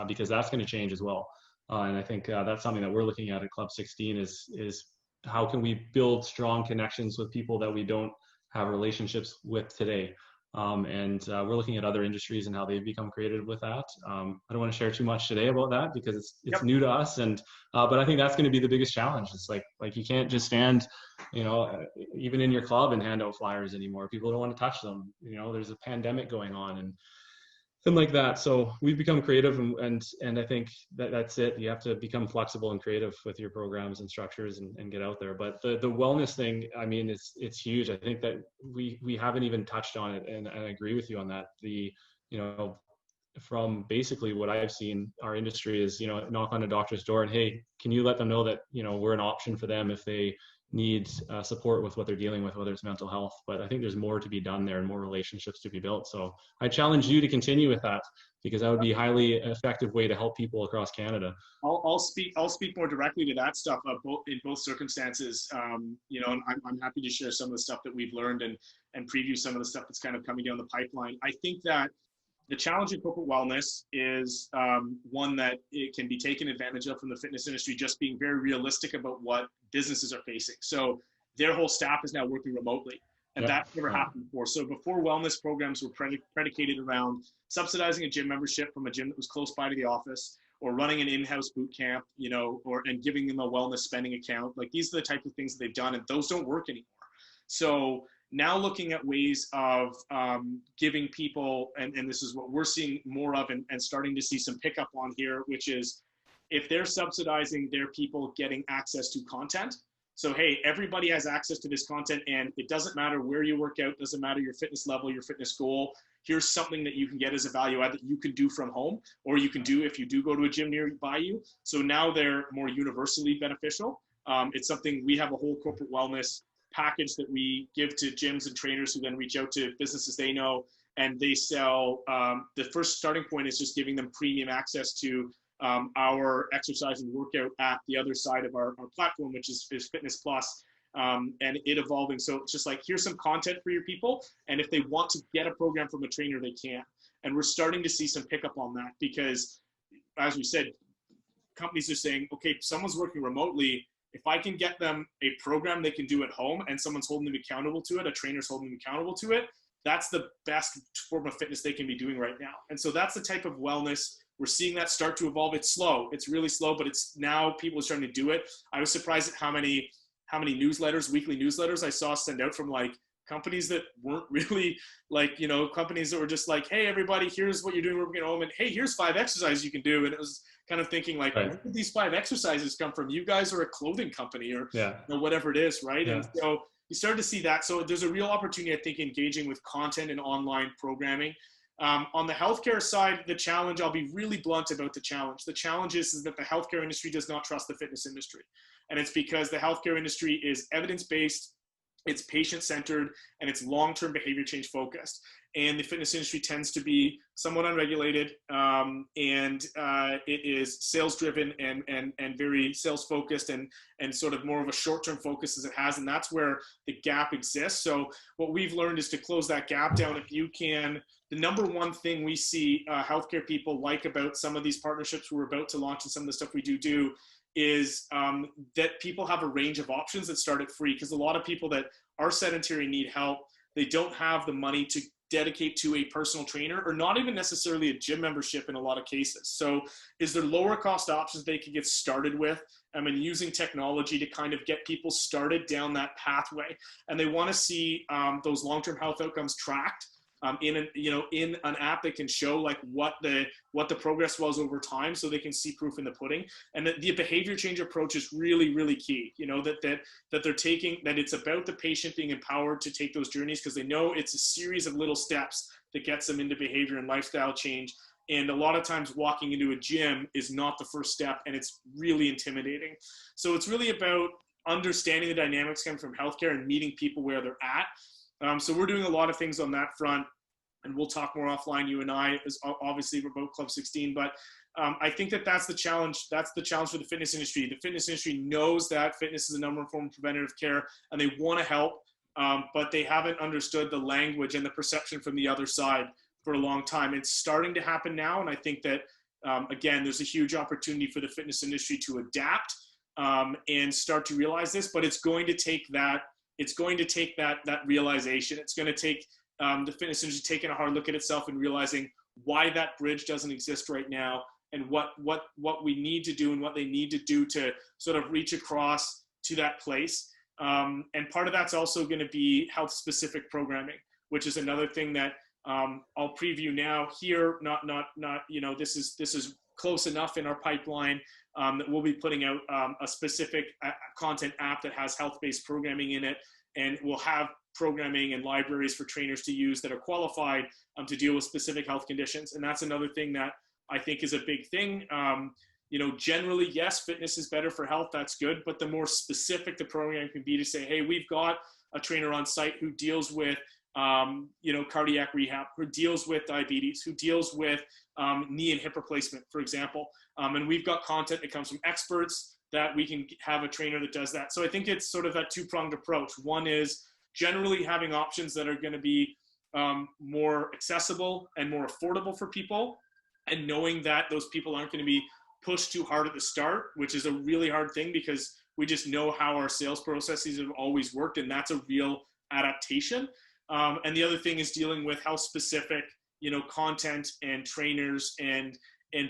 Speaker 2: because that's going to change as well. And I think that's something that we're looking at Club 16 is how can we build strong connections with people that we don't have relationships with today. And we're looking at other industries and how they've become creative with that. I don't want to share too much today about that because it's new to us. And but I think that's going to be the biggest challenge. It's like you can't just stand, even in your club and hand out flyers anymore. People don't want to touch them. There's a pandemic going on and like that. So we've become creative, and I think that's it. You have to become flexible and creative with your programs and structures and get out there. But the wellness thing, it's huge. I think that we haven't even touched on it, and I agree with you on that. From basically what I've seen, our industry is, knock on a doctor's door and, hey, can you let them know that, we're an option for them if they need support with what they're dealing with, whether it's mental health. But I think there's more to be done there and more relationships to be built. So I challenge you to continue with that, because that would be a highly effective way to help people across Canada.
Speaker 1: I'll speak more directly to that stuff in both circumstances. And I'm happy to share some of the stuff that we've learned and preview some of the stuff that's kind of coming down the pipeline. I think that the challenge in corporate wellness is one that it can be taken advantage of from the fitness industry, just being very realistic about what businesses are facing. So their whole staff is now working remotely, and that never happened before. So before, wellness programs were predicated around subsidizing a gym membership from a gym that was close by to the office, or running an in-house boot camp, and giving them a wellness spending account. These are the types of things that they've done, and those don't work anymore. So now looking at ways of giving people, and this is what we're seeing more of and starting to see some pickup on here, which is if they're subsidizing their people getting access to content. So, hey, everybody has access to this content, and it doesn't matter where you work out, doesn't matter your fitness level, your fitness goal. Here's something that you can get as a value add that you can do from home, or you can do if you do go to a gym nearby you. So now they're more universally beneficial. It's something, we have a whole corporate wellness package that we give to gyms and trainers who then reach out to businesses they know, and they sell. The first starting point is just giving them premium access to our exercise and workout at the other side of our platform, which is Fitness Plus, and it evolving. So it's just here's some content for your people, and if they want to get a program from a trainer, they can. And we're starting to see some pickup on that, because as we said, companies are saying, okay, someone's working remotely, If I can get them a program they can do at home and someone's holding them accountable to it, a trainer's holding them accountable to it, that's the best form of fitness they can be doing right now. And so that's the type of wellness we're seeing that start to evolve. It's slow. It's really slow, but it's now people are starting to do it. I was surprised at how many newsletters, weekly newsletters I saw send out from like companies that weren't really like, you know, companies that were just like, hey, everybody, here's what you're doing working at home. And hey, here's 5 exercises you can do. And it was kind of thinking like,
Speaker 2: right.
Speaker 1: where did these 5 exercises come from? You guys are a clothing company or you know, whatever it is, right? And so you started to see that. So there's a real opportunity, I think, engaging with content and online programming. On the healthcare side, the challenge, I'll be really blunt about the challenge. The challenge is that the healthcare industry does not trust the fitness industry. And it's because the healthcare industry is evidence-based, it's patient-centered, and it's long-term behavior change focused. And the fitness industry tends to be somewhat unregulated, and it is sales-driven and very sales-focused and sort of more of a short-term focus as it has, and that's where the gap exists. So what we've learned is to close that gap down. If you can, the number one thing we see healthcare people like about some of these partnerships we're about to launch and some of the stuff we do is that people have a range of options that start at free, because a lot of people that are sedentary need help. They don't have the money to dedicate to a personal trainer, or not even necessarily a gym membership in a lot of cases. So is there lower cost options they could get started with? And using technology to kind of get people started down that pathway. And they want to see those long-term health outcomes tracked in an app that can show like what the progress was over time, so they can see proof in the pudding. And that the behavior change approach is really, really key. You know, that they're taking, that it's about the patient being empowered to take those journeys, because they know it's a series of little steps that gets them into behavior and lifestyle change. And a lot of times walking into a gym is not the first step, and it's really intimidating. So it's really about understanding the dynamics coming from healthcare and meeting people where they're at. So we're doing a lot of things on that front, and we'll talk more offline, you and I, as obviously we're both Club 16, but I think that's the challenge. That's the challenge for the fitness industry. The fitness industry knows that fitness is the number one form of preventative care, and they want to help, but they haven't understood the language and the perception from the other side for a long time. It's starting to happen now, and I think that, again, there's a huge opportunity for the fitness industry to adapt and start to realize this, but it's going to take that realization. It's going to take the fitness industry taking a hard look at itself and realizing why that bridge doesn't exist right now, and what we need to do and what they need to do to sort of reach across to that place. And part of that's also going to be health specific programming, which is another thing that I'll preview now here. Not you know, this is close enough in our pipeline that we'll be putting out a specific content app that has health-based programming in it, and we'll have programming and libraries for trainers to use that are qualified to deal with specific health conditions. And that's another thing that I think is a big thing. You know, generally, yes, fitness is better for health. That's good. But the more specific the program can be to say, hey, we've got a trainer on site who deals with you know, cardiac rehab, who deals with diabetes, who deals with knee and hip replacement, for example. And we've got content that comes from experts that we can have a trainer that does that. So I think it's sort of that two-pronged approach. One is generally having options that are going to be more accessible and more affordable for people, and knowing that those people aren't going to be pushed too hard at the start, which is a really hard thing, because we just know how our sales processes have always worked, and that's a real adaptation. And the other thing is dealing with health specific, you know, content and trainers and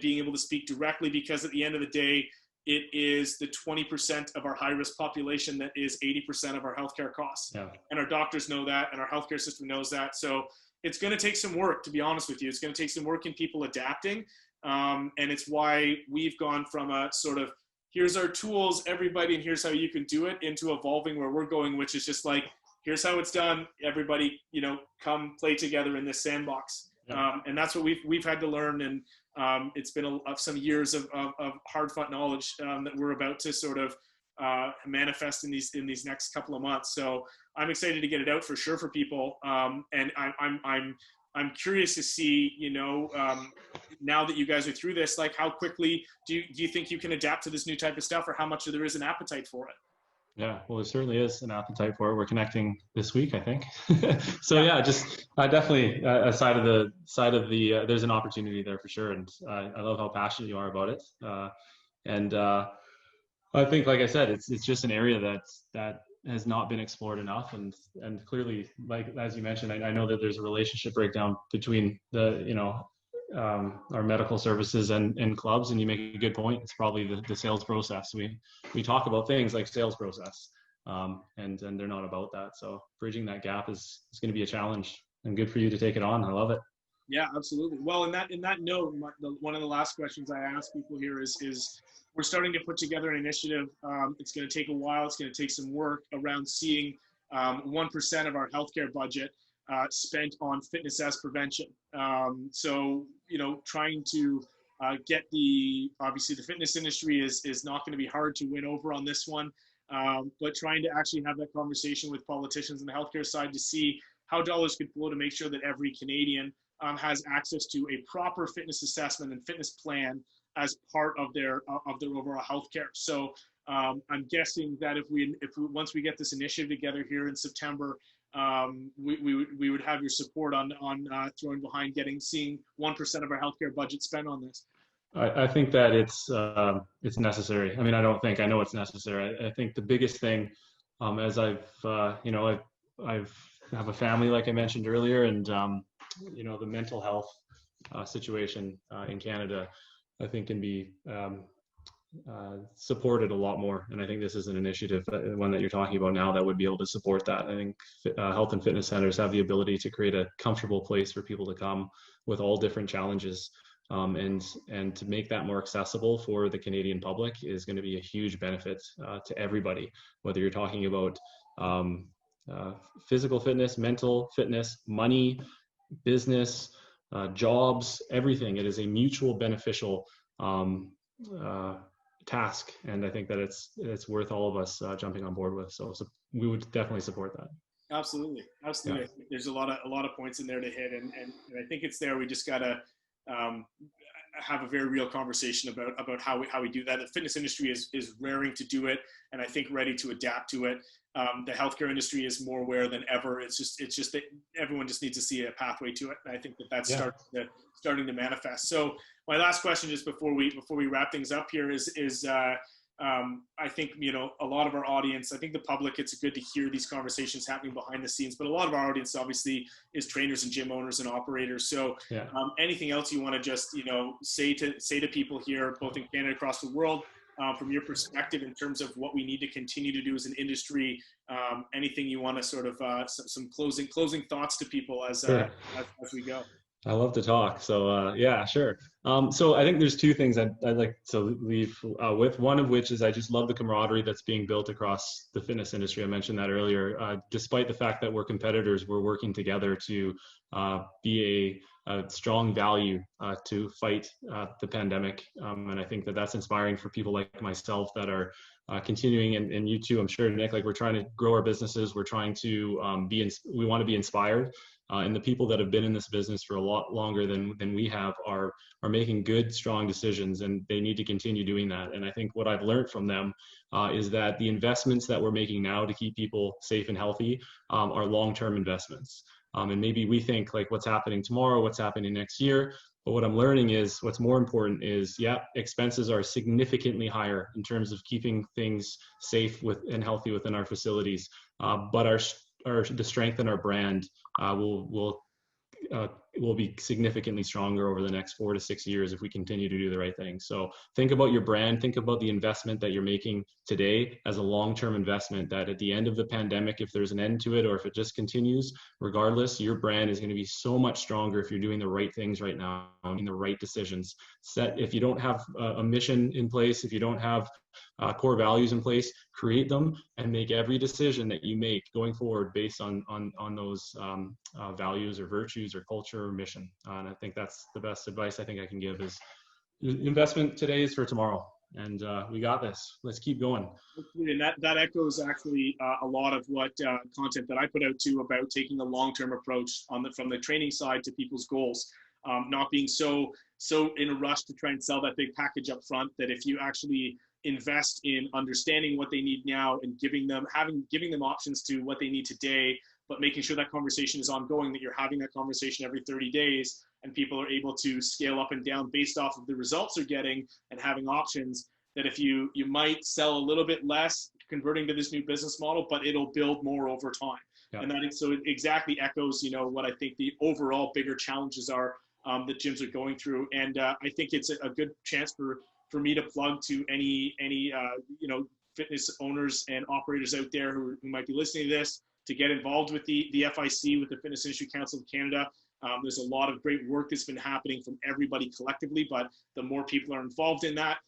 Speaker 1: being able to speak directly, because at the end of the day, it is the 20% of our high risk population that is 80% of our healthcare costs. Yeah. And our doctors know that, and our healthcare system knows that. So it's going to take some work, to be honest with you. It's going to take some work in people adapting. And it's why we've gone from a sort of, here's our tools, everybody, and here's how you can do it, into evolving where we're going, which is just like, here's how it's done. Everybody, you know, come play together in this sandbox. Yeah. And that's what we've had to learn. And it's been some years of hard fought knowledge that we're about to sort of manifest in these next couple of months. So I'm excited to get it out for sure for people. And I'm curious to see, you know, now that you guys are through this, like how quickly do you think you can adapt to this new type of stuff, or how much there is an appetite for it?
Speaker 2: Yeah, well, there certainly is an appetite for it. We're connecting this week, I think. So yeah, just definitely side of the there's an opportunity there for sure, and I love how passionate you are about it. And I think, like I said, it's just an area that has not been explored enough, and clearly, like as you mentioned, I know that there's a relationship breakdown between the our medical services and clubs, and you make a good point. It's probably the sales process. We talk about things like sales process, and they're not about that. So bridging that gap is going to be a challenge, and good for you to take it on. I love it.
Speaker 1: Yeah, absolutely. Well, in that note, one of the last questions I ask people here is we're starting to put together an initiative. It's going to take a while. It's going to take some work around seeing 1% of our healthcare budget spent on fitness as prevention. So, trying to get obviously the fitness industry is not going to be hard to win over on this one, but trying to actually have that conversation with politicians on the healthcare side to see how dollars could flow to make sure that every Canadian has access to a proper fitness assessment and fitness plan as part of their overall healthcare. So I'm guessing that if we once we get this initiative together here in September, we would have your support on throwing behind seeing 1% of our healthcare budget spent on this.
Speaker 2: I think that it's necessary. I mean, I know it's necessary. I think the biggest thing, as I've have a family, like I mentioned earlier, and the mental health situation in Canada, I think can be supported a lot more. And I think this is an initiative, one that you're talking about now, that would be able to support that. I think health and fitness centers have the ability to create a comfortable place for people to come with all different challenges. And to make that more accessible for the Canadian public is going to be a huge benefit to everybody, whether you're talking about physical fitness, mental fitness, money, business, jobs, everything. It is a mutual beneficial task, and I think that it's worth all of us jumping on board with. So we would definitely support that.
Speaker 1: Absolutely. Yeah. There's a lot of points in there to hit, and I think it's there. We just gotta have a very real conversation about how we do that. The fitness industry is raring to do it, and I think ready to adapt to it. The healthcare industry is more aware than ever. It's just that everyone just needs to see a pathway to it. And I think that's starting to manifest. So my last question, just before we wrap things up here, is I think a lot of our audience, I think the public, it's good to hear these conversations happening behind the scenes, but a lot of our audience obviously is trainers and gym owners and operators. So anything else you want to just say to people here, both in Canada, across the world, from your perspective in terms of what we need to continue to do as an industry, anything you want to sort of some closing thoughts to people as we go.
Speaker 2: I love to talk. So yeah, sure. So I think there's two things I'd like to leave with, one of which is I just love the camaraderie that's being built across the fitness industry. I mentioned that earlier. Despite the fact that we're competitors, we're working together to be a strong value to fight the pandemic. And I think that that's inspiring for people like myself that are continuing, and you too, I'm sure, Nick, like we're trying to grow our businesses. We're trying to we want to be inspired. And the people that have been in this business for a lot longer than we have are making good, strong decisions, and they need to continue doing that. And I think what I've learned from them is that the investments that we're making now to keep people safe and healthy are long-term investments. And maybe we think like what's happening tomorrow, what's happening next year. But what I'm learning is what's more important is, expenses are significantly higher in terms of keeping things safe and healthy within our facilities. But the strength in our brand will be significantly stronger over the next 4 to 6 years if we continue to do the right thing. So think about your brand, think about the investment that you're making today as a long-term investment, that at the end of the pandemic, if there's an end to it or if it just continues, regardless, your brand is going to be so much stronger if you're doing the right things right now, making the right decisions. If you don't have a mission in place, if you don't have core values in place, create them and make every decision that you make going forward based on those values or virtues or culture or mission. And I think that's the best advice I think I can give is investment today is for tomorrow. And we got this. Let's keep going.
Speaker 1: And that echoes actually a lot of what content that I put out too about taking a long-term approach from the training side to people's goals, not being so in a rush to try and sell that big package up front, that if you actually invest in understanding what they need now and giving them options to what they need today, but making sure that conversation is ongoing, that you're having that conversation every 30 days and people are able to scale up and down based off of the results they're getting and having options, that if you might sell a little bit less converting to this new business model, but it'll build more over time. Yeah. And so it exactly echoes, what I think the overall bigger challenges are that gyms are going through. And I think it's a good chance for me to plug to any fitness owners and operators out there who might be listening to this, to get involved with the FIC, with the Fitness Industry Council of Canada. There's a lot of great work that's been happening from everybody collectively, but the more people are involved in that,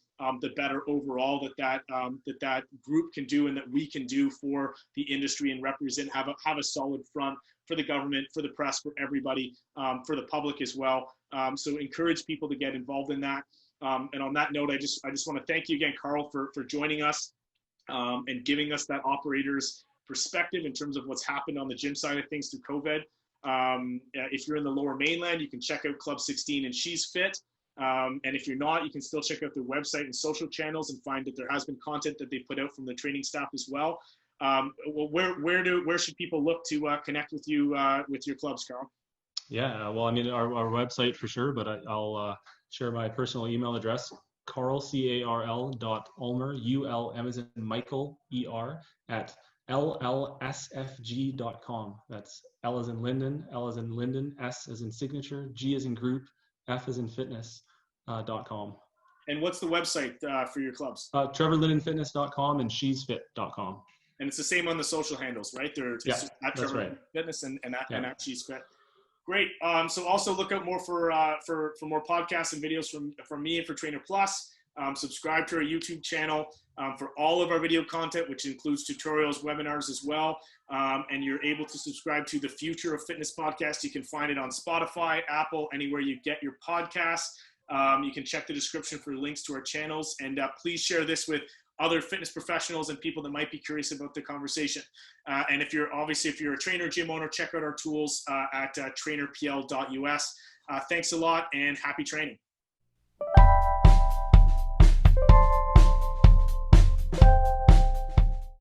Speaker 1: the better overall that group can do, and that we can do for the industry, and represent, have a solid front for the government, for the press, for everybody, for the public as well. So encourage people to get involved in that. And on that note, I just want to thank you again, Carl, for joining us and giving us that operator's perspective in terms of what's happened on the gym side of things through COVID. If you're in the Lower Mainland, you can check out Club 16 and She's Fit. And if you're not, you can still check out their website and social channels and find that there has been content that they put out from the training staff as well. Where should people look to connect with you with your clubs, Carl?
Speaker 2: Yeah, well, I mean, our website for sure, but I'll share my personal email address, Carl, Carl.Ulmer, UL as in Michael, ER, at LLSFG.com. That's L as in Linden, L as in Linden, S as in signature, G as in group, F as in fitness.com.
Speaker 1: And what's the website for your clubs?
Speaker 2: TrevorLindenFitness.com and She'sFit.com.
Speaker 1: And it's the same on the social handles, right?
Speaker 2: Yeah, that's right.
Speaker 1: Fitness and at She's Fit. Great. So also look out more for more podcasts and videos from me and for Trainer Plus. Subscribe to our YouTube channel for all of our video content, which includes tutorials, webinars as well. And you're able to subscribe to the Future of Fitness podcast. You can find it on Spotify, Apple, anywhere you get your podcasts. You can check the description for links to our channels. And please share this with other fitness professionals and people that might be curious about the conversation. And if you're a trainer, gym owner, check out our tools at trainerpl.us. Thanks a lot and happy training.